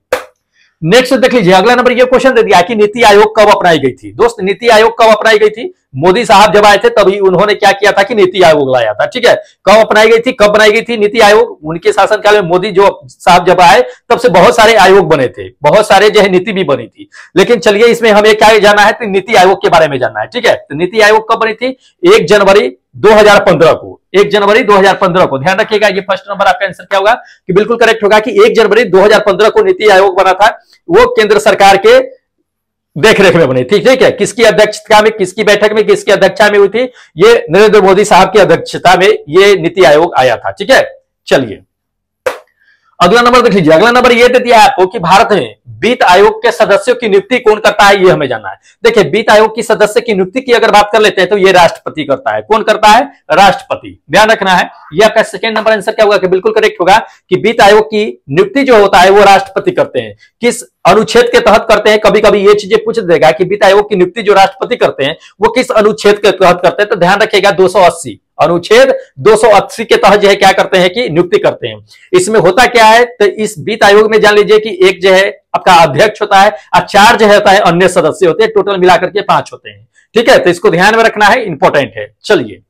नेक्स्ट देख लीजिए, अगला नंबर ये क्वेश्चन दे दिया कि नीति आयोग कब अपनाई गई थी। दोस्त नीति आयोग कब अपनाई गई थी, मोदी साहब जब आए थे तभी उन्होंने क्या किया था कि नीति आयोग लाया था। ठीक है, कब अपनाई गई थी, कब बनाई गई थी नीति आयोग, उनके शासनकाल में मोदी जो साहब जब आए तब से बहुत सारे आयोग बने थे, बहुत सारे जो है नीति भी बनी थी। लेकिन चलिए इसमें हमें क्या जानना है, तो नीति आयोग के बारे में जानना है। ठीक है, तो नीति आयोग कब बनी थी, 1 जनवरी 2015 को, 1 जनवरी 2015 को। ध्यान रखिएगा, ये फर्स्ट नंबर आपका आंसर क्या होगा कि बिल्कुल करेक्ट होगा कि 1 जनवरी 2015 को नीति आयोग बना था। वो केंद्र सरकार के देखरेख में बनी थी। ठीक है, किसकी अध्यक्षता में, किसकी बैठक में, किसकी अध्यक्षता में हुई थी, ये नरेंद्र मोदी साहब की अध्यक्षता में ये नीति आयोग आया था। ठीक है, चलिए अगला नंबर देख लीजिए, अगला नंबर ये दे दिया है आपको कि भारत में वित्त आयोग के सदस्यों की नियुक्ति कौन करता है, ये हमें जानना है। देखिए वित्त आयोग की सदस्य की नियुक्ति की अगर बात कर लेते हैं तो ये राष्ट्रपति करता है। कौन करता है, राष्ट्रपति। ध्यान रखना है, ये आपका सेकंड नंबर आंसर क्या होगा कि बिल्कुल करेक्ट होगा कि वित्त आयोग की नियुक्ति जो होता है वो राष्ट्रपति करते हैं। किस अनुच्छेद के तहत करते हैं, कभी कभी ये चीजें पूछ देगा कि वित्त आयोग की नियुक्ति जो राष्ट्रपति करते हैं वो किस अनुच्छेद के तहत करते हैं, तो ध्यान रखिएगा 280 अनुच्छेद 280 के तहत जो है क्या करते हैं कि नियुक्ति करते हैं। इसमें होता क्या है, तो इस वित्त आयोग में जान लीजिए कि एक जो है आपका अध्यक्ष होता है और 4 जो होता है अन्य सदस्य होते हैं, टोटल मिलाकर के 5 होते हैं। ठीक है, तो इसको ध्यान में रखना है, इंपॉर्टेंट है। चलिए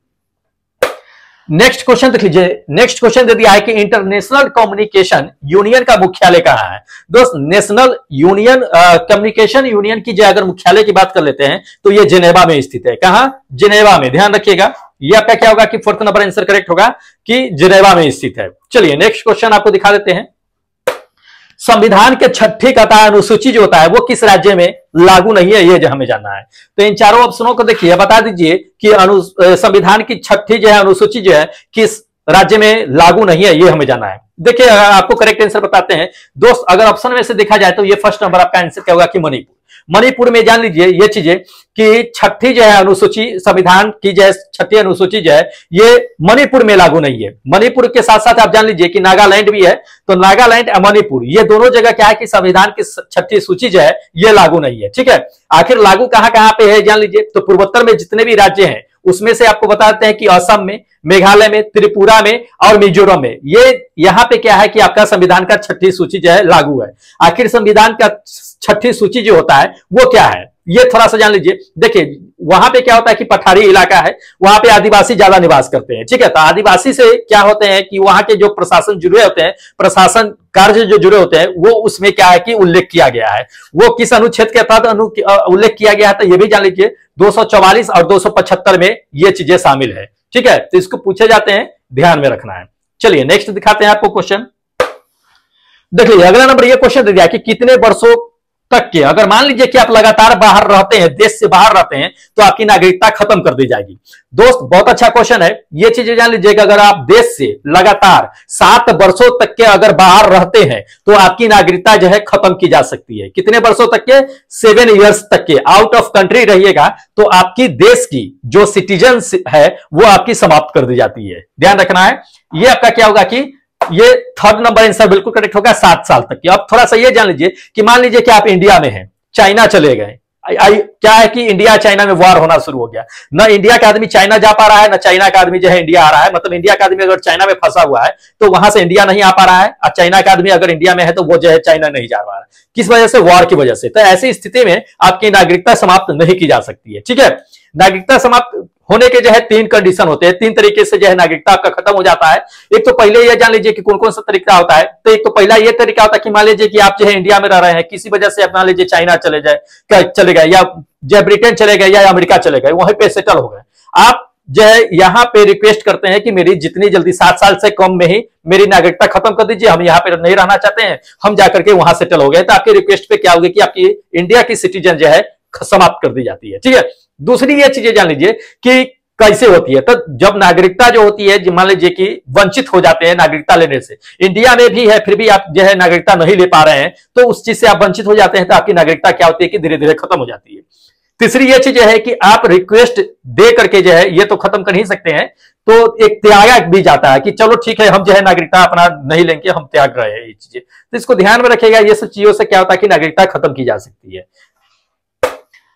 नेक्स्ट क्वेश्चन देख लीजिए, नेक्स्ट क्वेश्चन दे दिया है कि इंटरनेशनल कम्युनिकेशन यूनियन का मुख्यालय कहां है। दोस्त नेशनल यूनियन कम्युनिकेशन यूनियन की जो अगर मुख्यालय की बात कर लेते हैं तो ये जेनेवा में स्थित है। कहां, जेनेवा में। ध्यान रखिएगा, ये आपका क्या होगा कि 4th नंबर आंसर करेक्ट होगा कि जेनेवा में स्थित है। चलिए नेक्स्ट क्वेश्चन आपको दिखा देते हैं। संविधान के 6ठी कतार अनुसूची जो होता है वो किस राज्य में लागू नहीं है, ये जो हमें जानना है। तो इन चारों ऑप्शनों को देखिए, बता दीजिए कि संविधान की 6ठी जो है अनुसूची जो है किस राज्य में लागू नहीं है, ये हमें जानना है। देखिए आपको करेक्ट आंसर बताते हैं दोस्त। अगर ऑप्शन में से देखा जाए तो ये फर्स्ट नंबर आपका आंसर क्या होगा कि मणिपुर। मणिपुर में जान लीजिए ये चीजें कि 6ठी जो है अनुसूची, संविधान की जो है 6ठी अनुसूची जो है ये मणिपुर में लागू नहीं है। मणिपुर के साथ साथ आप जान लीजिए कि नागालैंड भी है, तो नागालैंड और मणिपुर ये दोनों जगह क्या है कि संविधान की 6ठी सूची जो है ये लागू नहीं है। ठीक है, आखिर लागू कहां कहां पे है जान लीजिए, तो पूर्वोत्तर में जितने भी राज्य हैं उसमें से आपको बताते हैं कि असम में, मेघालय में, त्रिपुरा में और मिजोरम में, ये यहां पे क्या है कि आपका संविधान का 6ठी सूची जो है लागू है। आखिर संविधान का 6ठी सूची जो होता है वो क्या है, ये थोड़ा सा जान लीजिए। देखिए वहां पे क्या होता है कि पठारी इलाका है, वहां पे आदिवासी ज्यादा निवास करते हैं। ठीक है, तो आदिवासी से क्या होते हैं कि वहां के जो प्रशासन जुड़े होते हैं, प्रशासन कार्य जो जुड़े होते हैं वो उसमें क्या है कि उल्लेख किया गया है। वो किस अनुच्छेद के तहत उल्लेख किया गया है, तो ये भी जान लीजिए 244 और 275 में ये चीजें शामिल है। ठीक है, तो इसको पूछे जाते हैं, ध्यान में रखना है। चलिए नेक्स्ट दिखाते हैं आपको क्वेश्चन। देख लीजिए अगला नंबर ये क्वेश्चन दे दिया कि कितने वर्षों तक के, अगर मान लीजिए कि आप लगातार बाहर रहते हैं, देश से बाहर रहते हैं, तो आपकी नागरिकता खत्म कर दी जाएगी। दोस्त बहुत अच्छा क्वेश्चन है, ये चीजें जान लीजिए कि अगर आप देश से लगातार 7 वर्षों तक के अगर बाहर रहते हैं तो आपकी नागरिकता जो है खत्म की जा सकती है। कितने वर्षों तक के, 7 इयर्स तक के आउट ऑफ कंट्री रहिएगा तो आपकी देश की जो सिटीजन है वो आपकी समाप्त कर दी जाती है। ध्यान रखना है, ये आपका क्या होगा कि ये थर्ड नंबर आंसर बिल्कुल करेक्ट होगा, 7 साल तक की। अब थोड़ा सा ये जान लीजिए कि मान लीजिए कि आप इंडिया में हैं, चाइना चले गए, क्या है कि इंडिया चाइना में वॉर होना शुरू हो गया, ना इंडिया का आदमी चाइना जा पा रहा है, ना चाइना का आदमी जो है इंडिया आ रहा है। मतलब इंडिया का आदमी अगर चाइना में फंसा हुआ है तो वहां से इंडिया नहीं आ पा रहा है, और चाइना का आदमी अगर इंडिया में है तो वो जो है चाइना नहीं जा पा रहा है। किस वजह से? वॉर की वजह से। तो ऐसी स्थिति में आपकी नागरिकता समाप्त नहीं की जा सकती है, ठीक है। नागरिकता समाप्त होने के जो है 3 कंडीशन होते हैं, 3 तरीके से जो है नागरिकता आपका खत्म हो जाता है। एक तो पहले ये जान लीजिए कि कौन कौन सा तरीका होता है। तो एक तो पहला ये तरीका होता है कि मान लीजिए कि आप जो है इंडिया में रह रहे हैं, किसी वजह से आप मान लीजिए चाइना चले गए या जो ब्रिटेन चले गए या अमेरिका चले गए, वहीं पे सेटल हो गए। आप जो है यहाँ पे रिक्वेस्ट करते हैं कि मेरी जितनी जल्दी 7 साल से कम में ही मेरी नागरिकता खत्म कर दीजिए, हम यहाँ पे नहीं रहना चाहते हैं, हम जाकर के वहां सेटल हो गए। तो आपकी रिक्वेस्ट पे क्या होगी कि आपकी इंडिया की सिटीजन जो है समाप्त कर दी जाती है, ठीक है। दूसरी ये चीजें जान लीजिए कि कैसे होती है। तो जब नागरिकता जो होती है, मान लीजिए कि वंचित हो जाते हैं नागरिकता लेने से, इंडिया में भी है फिर भी आप जो है नागरिकता नहीं ले पा रहे हैं, तो उस चीज से आप वंचित हो जाते हैं, तो आपकी नागरिकता क्या होती है कि धीरे धीरे खत्म हो जाती है। तीसरी ये चीज है कि आप रिक्वेस्ट दे करके जो है ये तो खत्म कर ही सकते हैं, तो एक त्याग भी जाता है कि चलो ठीक है हम जो है नागरिकता अपना नहीं लेंगे, हम त्याग रहे हैं ये चीजें। तो इसको ध्यान में रखिएगा, ये सब चीजों से क्या होता है कि नागरिकता खत्म की जा सकती है।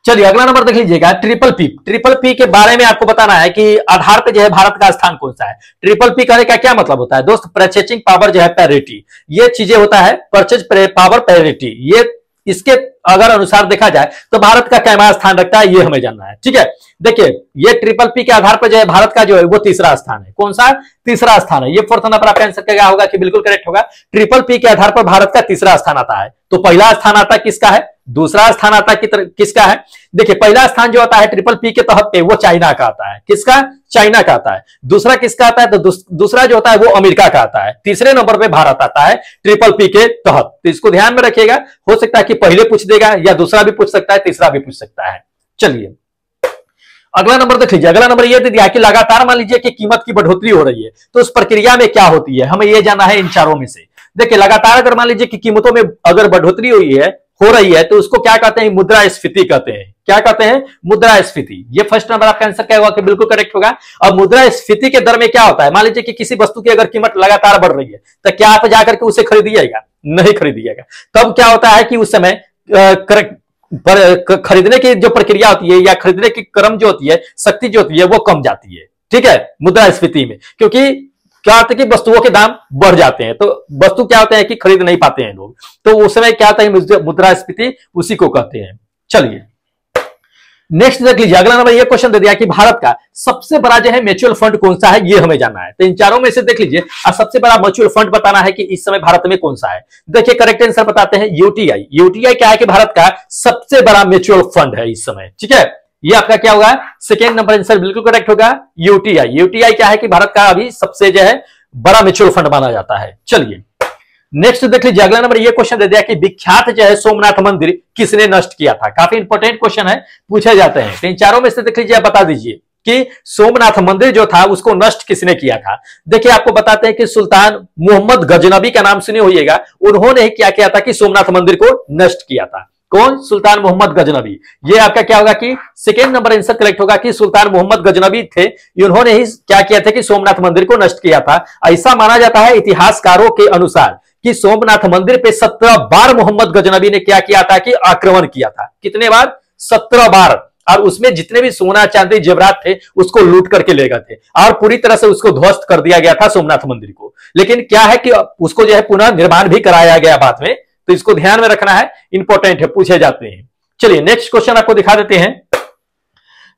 चलिए अगला नंबर देख लीजिएगा, ट्रिपल पी। ट्रिपल पी के बारे में आपको बताना है कि आधार पे जो है भारत का स्थान कौन सा है। ट्रिपल पी कहने का क्या मतलब होता है दोस्त? परचेजिंग पावर जो है पैरिटी, ये चीजें होता है, परचेज पावर पैरिटी। ये इसके अगर अनुसार देखा जाए तो भारत का कैमा स्थान रखता है, ये हमें जानना है, ठीक है। देखिए ये ट्रिपल पी के आधार पर जो है भारत का जो है वो तीसरा स्थान है। कौन सा? तीसरा स्थान है। ये फोर्थ नंबर आपका आंसर क्या होगा कि बिल्कुल करेक्ट होगा। ट्रिपल पी के आधार पर भारत का तीसरा स्थान आता है। तो पहला स्थान आता है किसका है, दूसरा स्थान आता है किसका है? देखिए पहला स्थान जो आता है ट्रिपल पी के तहत पे वो चाइना का आता है। किसका? चाइना का आता है। दूसरा किसका आता है? तो दूसरा जो होता है वो अमेरिका का आता है। तीसरे नंबर पे भारत आता है ट्रिपल पी के तहत। तो इसको ध्यान में रखिएगा, हो सकता है कि पहले पूछ देगा या दूसरा भी पूछ सकता है, तीसरा भी पूछ सकता है। चलिए अगला नंबर देख लीजिए। अगला नंबर यह दे दिया कि लगातार मान लीजिए कि कीमत की बढ़ोतरी हो रही है, तो उस प्रक्रिया में क्या होती है, हमें यह जानना है इन चारों में से। देखिए लगातार अगर मान लीजिए कि कीमतों में अगर बढ़ोतरी हो रही है तो उसको क्या कहते हैं? मुद्रास्फीति कहते हैं। क्या कहते हैं? मुद्रास्फीति। ये फर्स्ट नंबर आपका आंसर क्या होगा कि बिल्कुल करेक्ट होगा। अब मुद्रास्फीति के दर में क्या होता है? मान लीजिए कि किसी वस्तु की अगर कीमत लगातार बढ़ रही है तो क्या आप जाकर के उसे खरीदिएगा? नहीं खरीदिएगा। तब क्या होता है कि उस समय खरीदने की जो प्रक्रिया होती है या खरीदने की क्रम जो होती है, शक्ति जो होती है वो कम जाती है, ठीक है, मुद्रास्फीति में। क्योंकि क्या होता है कि वस्तुओं के दाम बढ़ जाते हैं, तो वस्तु क्या होते हैं कि खरीद नहीं पाते हैं लोग, तो उस समय क्या होता है मुद्रास्फीति, उसी को कहते हैं। चलिए नेक्स्ट देख लीजिए। अगला नंबर ये क्वेश्चन दे दिया कि भारत का सबसे बड़ा जो है म्यूचुअल फंड कौन सा है, ये हमें जानना है। तो इन चारों में से देख लीजिए और सबसे बड़ा म्यूचुअल फंड बताना है कि इस समय भारत में कौन सा है। देखिए करेक्ट आंसर बताते हैं यूटीआई। यूटीआई क्या है कि भारत का सबसे बड़ा म्यूचुअल फंड है इस समय, ठीक है। ये आपका क्या होगा? सेकेंड नंबर आंसर बिल्कुल करेक्ट होगा, यूटीआई। यूटीआई क्या है कि भारत का अभी सबसे जो है बड़ा म्यूचुअल फंड माना जाता है। चलिए नेक्स्ट देख लीजिए। अगला नंबर ये क्वेश्चन दे दिया कि विख्यात जो है सोमनाथ मंदिर किसने नष्ट किया था। काफी इंपॉर्टेंट क्वेश्चन है, पूछे जाते हैं। तो इन चारों में से देख लीजिए, बता दीजिए कि सोमनाथ मंदिर जो था उसको नष्ट किसने किया था। देखिए आपको बताते हैं कि सुल्तान मोहम्मद गजनबी का नाम सुने होइएगा, उन्होंने क्या किया था कि सोमनाथ मंदिर को नष्ट किया था। कौन? सुल्तान मोहम्मद गजनबी। ये आपका क्या होगा कि सेकेंड नंबर आंसर करेक्ट होगा कि सुल्तान मोहम्मद गजनबी थे, इन्होंने ही क्या किया था कि सोमनाथ मंदिर को नष्ट किया था। ऐसा माना जाता है इतिहासकारों के अनुसार कि सोमनाथ मंदिर पे 17 बार मोहम्मद गजनबी ने क्या किया था कि आक्रमण किया था। कितने बार? 17 बार। और उसमें जितने भी सोना चांदी जेवरात थे उसको लूट करके ले गए थे और पूरी तरह से उसको ध्वस्त कर दिया गया था सोमनाथ मंदिर को। लेकिन क्या है कि उसको जो है पुनः निर्माण भी कराया गया बाद में, तो इसको ध्यान में रखना है, इंपॉर्टेंट है, पूछे जाते हैं। चलिए नेक्स्ट क्वेश्चन आपको दिखा देते हैं।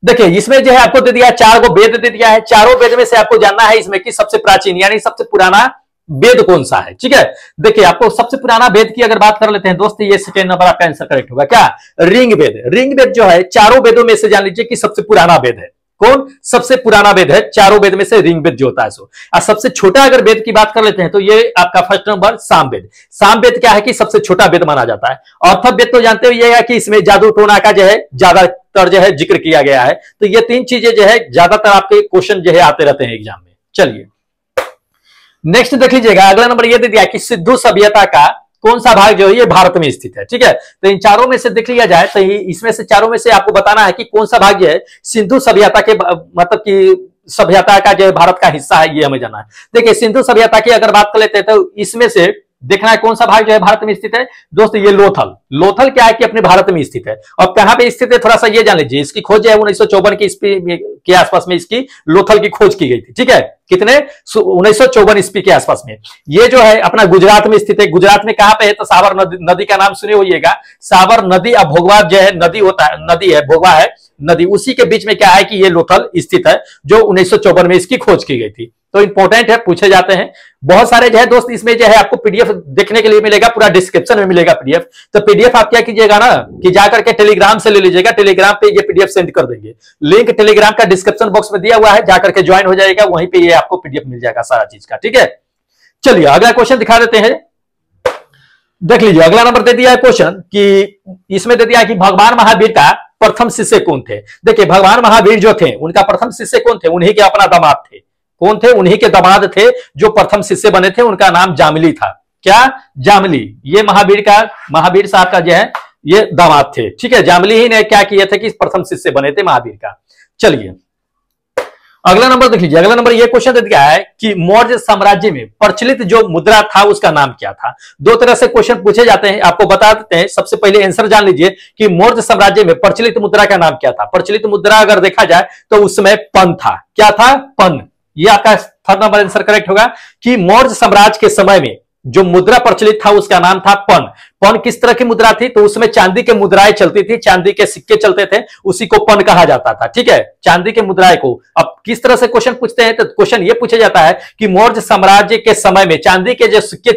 देखिए इसमें जो है आपको दे दिया 4 गो वेद दे दिया है। चारों वेद में से आपको जानना है इसमें कि सबसे प्राचीन यानी सबसे पुराना वेद कौन सा है, ठीक है। देखिए आपको सबसे पुराना वेद की अगर बात कर लेते हैं दोस्त, ये सेकेंड नंबर आपका आंसर करेक्ट होगा। क्या? ऋग वेद। ऋग वेद जो है चारों वेदों में से जान लीजिए कि सबसे पुराना वेद है। कौन? सबसे पुराना वेद है चारों वेद में से ऋग वेद जो होता है सो। और सबसे छोटा अगर वेद की बात कर लेते हैं तो ये आपका फर्स्ट नंबर सामवेद। सामवेद क्या है कि सबसे छोटा वेद माना जाता है। अथर्ववेद तो जानते हो ये है कि इसमें जादू टोना का जो है ज्यादातर जो है जिक्र किया गया है। तो ये 3 चीजें जो है ज्यादातर आपके क्वेश्चन जो है आते रहते हैं एग्जाम में। चलिए नेक्स्ट देख लीजिएगा। अगला नंबर ये दे दिया कि सिंधु सभ्यता का कौन सा भाग जो है ये भारत में स्थित है, ठीक है। तो इन चारों में से देख लिया जाए तो इसमें से चारों में से आपको बताना है कि कौन सा भाग है सिंधु सभ्यता के मतलब कि सभ्यता का जो भारत का हिस्सा है, ये हमें जानना है। देखिए सिंधु सभ्यता की अगर बात कर लेते हैं तो इसमें से देखना है कौन सा भाग जो है भारत में स्थित है। दोस्त ये लोथल, लोथल क्या है कि अपने भारत में स्थित है। और कहां पे स्थित है थोड़ा सा ये जान लीजिए। इसकी खोज जो है 1954 की ईस्वी के आसपास में इसकी लोथल की खोज की गई थी। ठीक है, कितने 1954 ईस्वी के आसपास में। ये जो है अपना गुजरात में स्थित है। गुजरात में कहां पे है तो साबर नदी का नाम सुने होइएगा। साबर नदी अब भोगवा जो है नदी होता है, नदी है, भोगवा है नदी, उसी के बीच में क्या है कि ये लोथल स्थित है, जो 1954 में इसकी खोज की गई थी। तो इंपॉर्टेंट है, पूछे जाते हैं बहुत सारे जो है दोस्त। इसमें जो है आपको पीडीएफ देखने के लिए मिलेगा, पूरा डिस्क्रिप्शन में मिलेगा पीडीएफ। तो पीडीएफ आप क्या कीजिएगा ना कि जाकर के टेलीग्राम से ले लीजिएगा, टेलीग्राम पे ये पीडीएफ सेंड कर देंगे। लिंक टेलीग्राम का डिस्क्रिप्शन बॉक्स में दिया हुआ है, जाकर के ज्वाइन हो जाएगा, वहीं पे ये आपको पीडीएफ मिल जाएगा सारा चीज का। ठीक है, चलिए अगला क्वेश्चन दिखा देते हैं। देख लीजिए अगला नंबर दे दिया है क्वेश्चन कि इसमें दे दिया है कि भगवान महावीर का प्रथम शिष्य कौन थे। देखिए भगवान महावीर जो थे उनका प्रथम शिष्य कौन थे, उन्हीं के अपना दामाद थे। कौन थे, उन्हीं के दामाद थे जो प्रथम शिष्य बने थे। उनका नाम जामिली था। क्या, जामिली। ये महावीर साहब का जो है ये दामाद थे। ठीक है, जामिली ही ने क्या किए थे कि प्रथम शिष्य बने थे महावीर का। चलिए अगला नंबर देख लीजिए। अगला नंबर ये क्वेश्चन दे दिया है कि मौर्य साम्राज्य में प्रचलित जो मुद्रा था उसका नाम क्या था। दो तरह से क्वेश्चन पूछे जाते हैं, आपको बता देते हैं। सबसे पहले आंसर जान लीजिए कि मौर्य साम्राज्य में प्रचलित मुद्रा का नाम क्या था। प्रचलित मुद्रा अगर देखा जाए तो उसमें पन था। क्या था, पन। ये आपका थर्ड नंबर आंसर करेक्ट होगा कि मौर्य साम्राज्य के समय में जो मुद्रा प्रचलित था उसका नाम था पन। पन किस तरह की मुद्रा थी तो उसमें चांदी के मुद्राएं चलती थी, चांदी के सिक्के चलते थे, उसी को पन कहा जाता था। ठीक है, चांदी के मुद्राएं को। अब किस तरह से क्वेश्चन पूछते हैं तो क्वेश्चन ये पूछा जाता है कि मौर्य साम्राज्य के समय में चांदी के जो सिक्के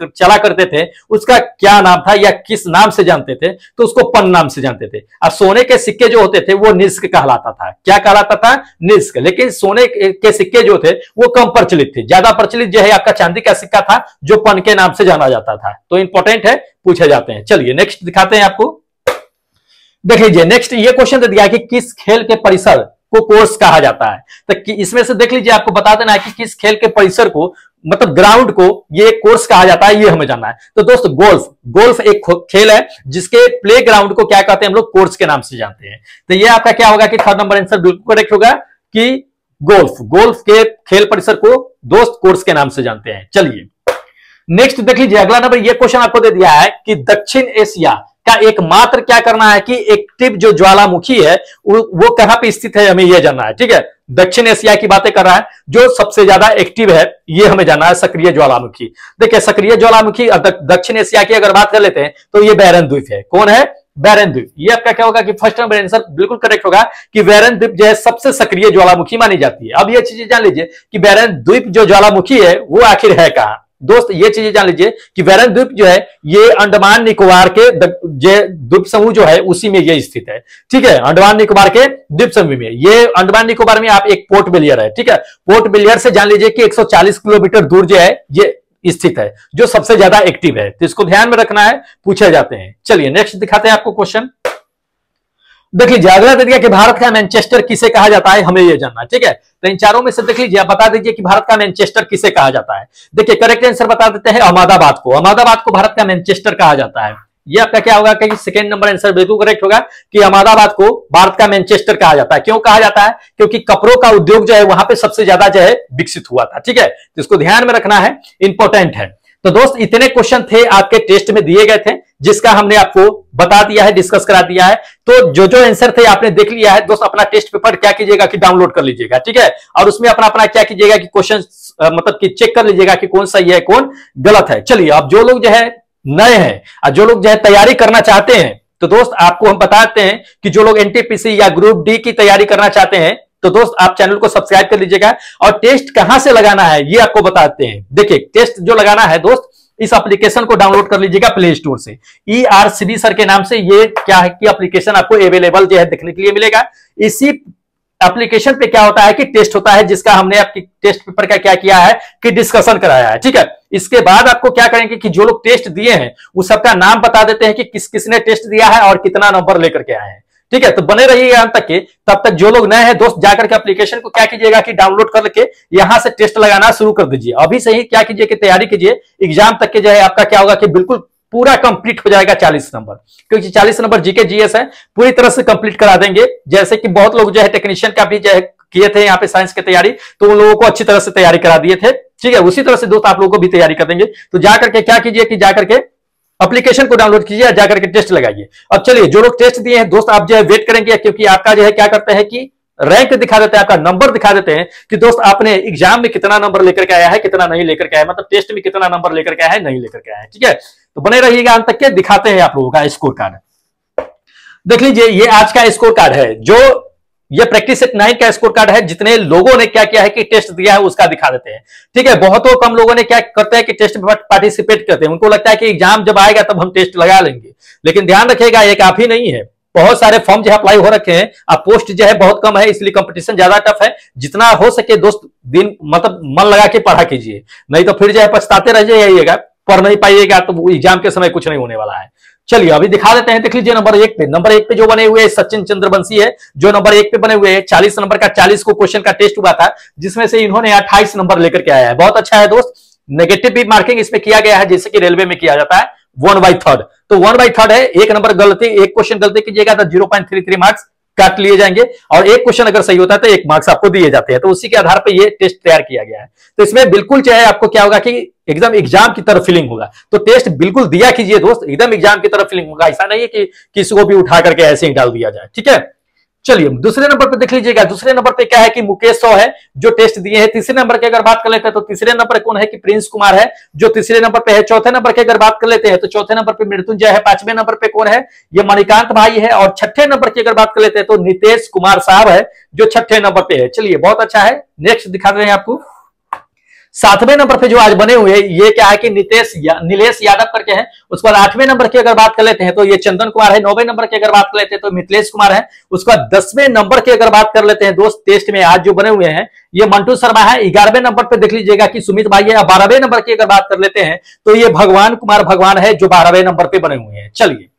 चला करते थे उसका क्या नाम था या किस नाम से जानते थे, तो उसको पन नाम से जानते थे। और सोने के सिक्के जो होते थे वो निष्क कहलाता था। क्या कहलाता था, निष्क। लेकिन सोने के सिक्के जो थे वो कम प्रचलित थे। ज्यादा प्रचलित जो है आपका चांदी का सिक्का था जो पन के नाम से जाना जाता था। तो इंपॉर्टेंट है, पूछे जाते हैं। चलिए नेक्स्ट दिखाते हैं आपको। देख लीजिए नेक्स्ट ये क्वेश्चन दे दिया है कि किस खेल के परिसर को कोर्स कहा जाता है। तो इसमें से देख लीजिए, आपको बता देना है कि किस खेल के परिसर को, मतलब ग्राउंड को ये कोर्स कहा जाता है, ये हमें जानना है। तो दोस्त गोल्फ एक खेल है जिसके प्ले ग्राउंड को क्या कहते हैं हम लोग, कोर्स के नाम से जानते हैं। तो ये आपका क्या होगा कि थर्ड नंबर आंसर बिल्कुल करेक्ट होगा कि गोल्फ के खेल परिसर को दोस्त कोर्स के नाम से जानते हैं। चलिए नेक्स्ट देख लीजिए। अगला नंबर ये क्वेश्चन आपको दे दिया है कि दक्षिण एशिया का एकमात्र क्या करना है कि एक्टिव जो ज्वालामुखी है वो कहां पे स्थित है, हमें यह जानना है। ठीक है, दक्षिण एशिया की बातें कर रहा है, जो सबसे ज्यादा एक्टिव है ये हमें जानना है, सक्रिय ज्वालामुखी। देखिए सक्रिय ज्वालामुखी दक्षिण एशिया की अगर बात कर लेते हैं तो ये बैरन द्वीप है। कौन है, बैरन द्वीप। ये आपका क्या होगा कि फर्स्ट नंबर आंसर बिल्कुल करेक्ट होगा कि बैरन द्वीप जो है सबसे सक्रिय ज्वालामुखी मानी जाती है। अब ये चीजें जान लीजिए कि बैरन द्वीप जो ज्वालामुखी है वो आखिर है कहां। दोस्त ये चीजें जान लीजिए कि बैरन द्वीप जो है ये अंडमान निकोबार के द्वीप समूह जो है उसी में ये स्थित है। ठीक है, अंडमान निकोबार के द्वीप समूह में। ये अंडमान निकोबार में आप एक पोर्ट ब्लेयर है। ठीक है, पोर्ट ब्लेयर से जान लीजिए कि 140 किलोमीटर दूर जो है ये स्थित है, जो सबसे ज्यादा एक्टिव है। तो इसको ध्यान में रखना है, पूछे जाते हैं। चलिए नेक्स्ट दिखाते हैं आपको क्वेश्चन। देख लीजिए अगला दे दिया कि भारत का मैनचेस्टर किसे कहा जाता है, हमें यह जानना है। ठीक है, तो इन चारों में से देख लीजिए, आप बता दीजिए कि भारत का मैनचेस्टर किसे कहा जाता है। देखिए करेक्ट आंसर बता देते हैं, अहमदाबाद को। अहमदाबाद को भारत का मैनचेस्टर कहा जाता है। ये आपका क्या होगा कि सेकंड नंबर आंसर बिल्कुल करेक्ट होगा कि अहमदाबाद को भारत का मैनचेस्टर कहा जाता है। क्यों कहा जाता है, क्योंकि कपड़ों का उद्योग जो है वहां पे सबसे ज्यादा जो है विकसित हुआ था। ठीक है, तो इसको ध्यान में रखना है, इंपॉर्टेंट है। तो दोस्त इतने क्वेश्चन थे आपके टेस्ट में दिए गए थे, जिसका हमने आपको बता दिया है, डिस्कस करा दिया है। तो जो आंसर थे आपने देख लिया है। दोस्त अपना टेस्ट पेपर क्या कीजिएगा कि डाउनलोड कर लीजिएगा। ठीक है, और उसमें अपना क्या कीजिएगा कि क्वेश्चन मतलब कि चेक कर लीजिएगा कि कौन सही है कौन गलत है। चलिए अब जो लोग जो है नए हैं और जो लोग जो है तैयारी करना चाहते हैं, तो दोस्त आपको हम बताते हैं कि जो लोग एनटीपीसी या ग्रुप डी की तैयारी करना चाहते हैं तो दोस्त आप चैनल को सब्सक्राइब कर लीजिएगा। और टेस्ट कहां से लगाना है ये आपको बताते हैं। देखिए टेस्ट जो लगाना है दोस्त, इस एप्लीकेशन को डाउनलोड कर लीजिएगा प्ले स्टोर से। ERCB सर के नाम से ये क्या है कि एप्लीकेशन आपको अवेलेबल जो है देखने के लिए मिलेगा। इसी एप्लीकेशन पे क्या होता है कि टेस्ट होता है, जिसका हमने आपके टेस्ट पेपर का क्या किया है कि डिस्कशन कराया है। ठीक है, इसके बाद आपको क्या करेंगे कि जो लोग टेस्ट दिए हैं उस सबका नाम बता देते हैं कि किस किसने टेस्ट दिया है और कितना नंबर लेकर के आए हैं। ठीक है, तो बने रहिएगा अंत तक के। तब तक जो लोग नए हैं दोस्त जाकर के एप्लीकेशन को क्या कीजिएगा कि डाउनलोड करके यहां से टेस्ट लगाना शुरू कर दीजिए। अभी से ही क्या कीजिए कि तैयारी कीजिए, एग्जाम तक के जो है आपका क्या होगा कि बिल्कुल पूरा कंप्लीट हो जाएगा 40 नंबर, क्योंकि 40 नंबर जीके जीएस है, पूरी तरह से कंप्लीट करा देंगे। जैसे कि बहुत लोग जो है टेक्नीशियन का भी जो है किए थे यहाँ पे साइंस की तैयारी, तो उन लोगों को अच्छी तरह से तैयारी करा दिए थे। ठीक है, उसी तरह से दोस्त आप लोगों को भी तैयारी कर देंगे। तो जाकर के क्या कीजिए कि जाकर के एप्लीकेशन को डाउनलोड कीजिए, जाकर के टेस्ट लगाइए। अब चलिए, जो लोग टेस्ट दिए हैं दोस्त, आप जो है वेट करेंगे, क्योंकि आपका जो है क्या करते हैं कि रैंक दिखा देते हैं, आपका नंबर दिखा देते हैं कि दोस्त आपने एग्जाम में कितना नंबर लेकर के आया है, कितना नहीं लेकर के आया, मतलब टेस्ट में कितना नंबर लेकर के आया है, नहीं लेकर के आया है। ठीक है, तो बने रहिएगा अंत तक के, दिखाते हैं आप लोगों का स्कोर कार्ड। देख लीजिए, ये आज का स्कोर कार्ड है, जो ये प्रैक्टिस सेट 9 का स्कोर कार्ड है। जितने लोगों ने क्या किया है कि टेस्ट दिया है उसका दिखा देते हैं। ठीक है, बहुतों कम लोगों ने क्या करते हैं कि टेस्ट में पार्टिसिपेट करते हैं, उनको लगता है कि एग्जाम जब आएगा तब हम टेस्ट लगा लेंगे, लेकिन ध्यान रखिएगा ये काफी नहीं है। बहुत सारे फॉर्म जो है अप्लाई हो रखे हैं, अब पोस्ट जो है बहुत कम है, इसलिए कंपटीशन ज्यादा टफ है। जितना हो सके दोस्त दिन मतलब मन लगा के पढ़ा कीजिए, नहीं तो फिर जो है पछताते रह जाइएगा, पढ़ नहीं पाइएगा तो एग्जाम के समय कुछ नहीं होने वाला है। चलिए अभी दिखा देते हैं, देख लीजिए नंबर 1 पे जो बने हुए सचिन चंद्रवंशी है, जो नंबर 1 पे बने हुए हैं। 40 नंबर का 40 को क्वेश्चन का टेस्ट हुआ था, जिसमें से इन्होंने 28 नंबर लेकर के आया है। बहुत अच्छा है दोस्त, नेगेटिव भी मार्किंग इसमें किया गया है, जैसे कि रेलवे में किया जाता है 1/3। तो 1/3 है, एक नंबर गलती, एक क्वेश्चन गलती कीजिएगा तो 0.33 मार्क्स काट लिए जाएंगे, और एक क्वेश्चन अगर सही होता है तो 1 मार्क्स आपको दिए जाते हैं। तो उसी के आधार पर ये टेस्ट तैयार किया गया है। तो इसमें बिल्कुल चाहे आपको क्या होगा कि एकदम एग्जाम की तरह फीलिंग होगा, तो टेस्ट बिल्कुल दिया कीजिए दोस्त, एकदम एग्जाम की तरह फीलिंग होगा। ऐसा नहीं है कि किसी को भी उठा करके ऐसे ही डाल दिया जाए। ठीक है, चलिए दूसरे नंबर पे देख लीजिएगा। दूसरे नंबर पे क्या है कि मुकेश सौ है, जो टेस्ट दिए हैं। तीसरे नंबर की अगर बात कर लेते हैं तो तीसरे नंबर कौन है कि प्रिंस कुमार है, जो तीसरे नंबर पे है। चौथे नंबर की अगर बात कर लेते हैं तो चौथे नंबर पे मृत्युंजय है। 5वें नंबर पे कौन है, ये मणिकांत भाई है। और छठे नंबर की अगर बात कर लेते हैं तो नितेश कुमार साहब है, जो छठे नंबर पे है। चलिए बहुत अच्छा है, नेक्स्ट दिखा रहे हैं आपको। 7वें नंबर पे जो आज बने हुए ये क्या है कि नीलेश यादव करके हैं। उसके बाद 8वें नंबर की अगर बात कर लेते हैं तो ये चंदन कुमार है। 9वें नंबर की अगर बात कर लेते हैं तो मिथिलेश कुमार है। उसके बाद 10वें नंबर की अगर बात कर लेते हैं दोस्त, टेस्ट में आज जो बने हुए हैं ये मंटू शर्मा है। 11वें नंबर पे देख लीजिएगा कि सुमित भाई है। 12वें नंबर की अगर बात कर लेते हैं तो ये भगवान कुमार भगवान है, जो 12वें नंबर पे बने हुए हैं। चलिए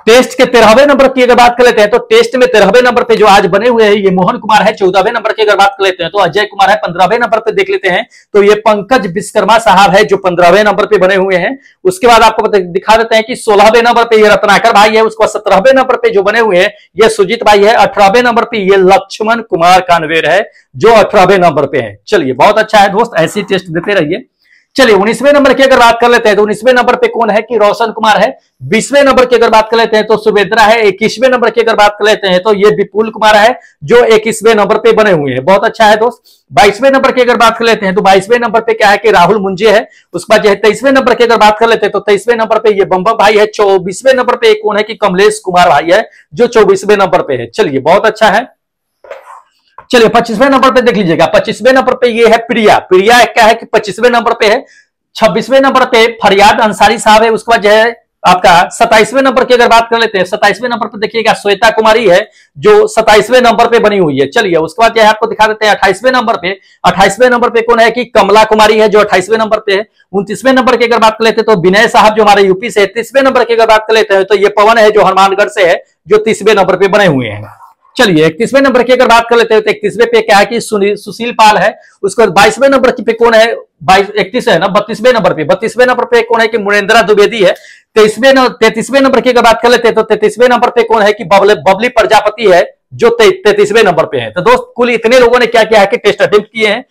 टेस्ट के 13वें नंबर की अगर बात कर लेते हैं तो टेस्ट में 13वें नंबर पे जो आज बने हुए हैं ये मोहन कुमार है। 14वें नंबर की अगर बात कर लेते हैं तो अजय कुमार है। 15वें नंबर पे देख लेते हैं तो ये पंकज विश्वकर्मा साहब है, जो 15वें नंबर पे बने हुए हैं। उसके बाद आपको दिखा देते हैं कि 16वें नंबर पे ये रत्नाकर भाई है। उसके बाद 17वें नंबर पे जो बने हुए हैं ये सुजीत भाई है। 18वें नंबर पे ये लक्ष्मण कुमार कानवेर है, जो 18वें नंबर पे है। चलिए बहुत अच्छा है दोस्त, ऐसी टेस्ट देते रहिए। चलिए 19वें नंबर की अगर बात कर लेते हैं तो 19वें नंबर पे कौन है कि रोशन कुमार है। 20वें नंबर की अगर बात कर लेते हैं तो सुभेद्रा है। 21वें नंबर की अगर बात कर लेते हैं तो ये विपुल कुमार है, जो 21वें नंबर पे बने हुए हैं। बहुत अच्छा है दोस्त। 22वें नंबर की अगर बात कर लेते हैं तो 22वें नंबर पे क्या है कि राहुल मुंजे है। उसके बाद जो है 23वें नंबर की अगर बात कर लेते हैं तो 23वें नंबर पे ये बम्बम भाई है। 24वें नंबर पे कौन है कि कमलेश कुमार भाई है, जो 24वें नंबर पे है। चलिए बहुत अच्छा है। चलिए 25वें नंबर पे देख लीजिएगा। 25वें नंबर पे ये है प्रिया। प्रिया क्या है कि 25वें नंबर पे है। 26वें नंबर पे फरियाद अंसारी साहब है। उसके बाद जो है आपका 27वें नंबर की अगर बात कर लेते हैं, 27वें नंबर पे देखिएगा श्वेता कुमारी है, जो 27वें नंबर पे बनी हुई है। चलिए उसके बाद जो है आपको दिखा देते हैं 28वें नंबर पे। 28वें नंबर पे कौन है कि कमला कुमारी है, जो 28वें नंबर पे है। 29वें नंबर की अगर बात कर लेते हैं तो विनय साहब, जो हमारे यूपी से। 30वें नंबर की अगर बात कर लेते हैं तो ये पवन है, जो हनुमानगढ़ से है, जो 30वें नंबर पे बने हुए हैं। चलिए 31वें नंबर की अगर बात कर लेते हैं तो 31वें पे क्या है कि सुशील पाल है। उसके बाद 22वें नंबर की पे कौन है, 31 है ना, 32वें नंबर पे। 32वें नंबर पे कौन है कि मुनेंद्रा द्विवेदी है। 33वें नंबर की अगर बात कर लेते हैं तो 33वें नंबर पे कौन है कि बबली प्रजापति है, जो 33वें नंबर पे है। तो दोस्त कुल इतने लोगों ने क्या किया है कि टेस्ट अटेम्प्ट किए हैं।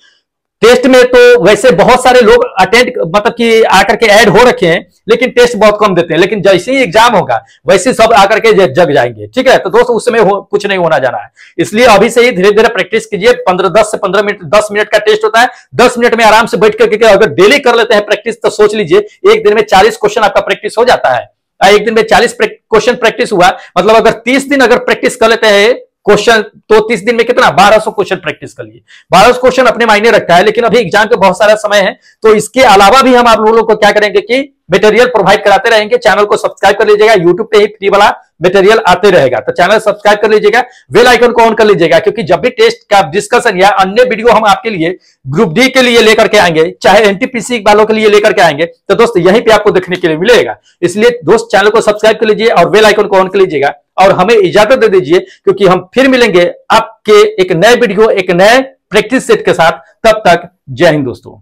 टेस्ट में तो वैसे बहुत सारे लोग अटेंड मतलब कि आकर के ऐड हो रखे हैं, लेकिन टेस्ट बहुत कम देते हैं। लेकिन जैसे ही एग्जाम होगा वैसे सब आकर के जग जाएंगे। ठीक है, तो दोस्त उस समय कुछ नहीं होना जाना है, इसलिए अभी से ही धीरे धीरे प्रैक्टिस कीजिए। 10 से 15 मिनट 10 मिनट का टेस्ट होता है। 10 मिनट में आराम से बैठ करके अगर डेली कर लेते हैं प्रैक्टिस तो सोच लीजिए एक दिन में 40 क्वेश्चन आपका प्रैक्टिस हो जाता है। एक दिन में 40 क्वेश्चन प्रैक्टिस हुआ, मतलब अगर 30 दिन अगर प्रैक्टिस कर लेते हैं क्वेश्चन तो 30 दिन में कितना 1200 क्वेश्चन प्रैक्टिस कर लिए। 1200 क्वेश्चन अपने मायने रखता है, लेकिन अभी एग्जाम के बहुत सारा समय है, तो इसके अलावा भी हम आप लोगों को क्या करेंगे कि मटेरियल प्रोवाइड कराते रहेंगे। चैनल को सब्सक्राइब कर लीजिएगा, यूट्यूब पे ही फ्री वाला मटेरियल आते रहेगा, तो चैनल सब्सक्राइब कर लीजिएगा, बेल आइकन को ऑन कर लीजिएगा, क्योंकि जब भी टेस्ट का डिस्कशन या अन्य वीडियो हम आपके लिए ग्रुप डी के लिए लेकर के आएंगे, चाहे एनटीपीसी वालों के लिए लेकर के आएंगे, तो दोस्त यहीं पे आपको देखने के लिए मिलेगा। इसलिए दोस्त चैनल को सब्सक्राइब कर लीजिए और बेल आइकन को ऑन कर लीजिएगा, और हमें इजाजत दे दीजिए, क्योंकि हम फिर मिलेंगे आपके एक नए वीडियो एक नए प्रैक्टिस सेट के साथ। तब तक जय हिंद दोस्तों।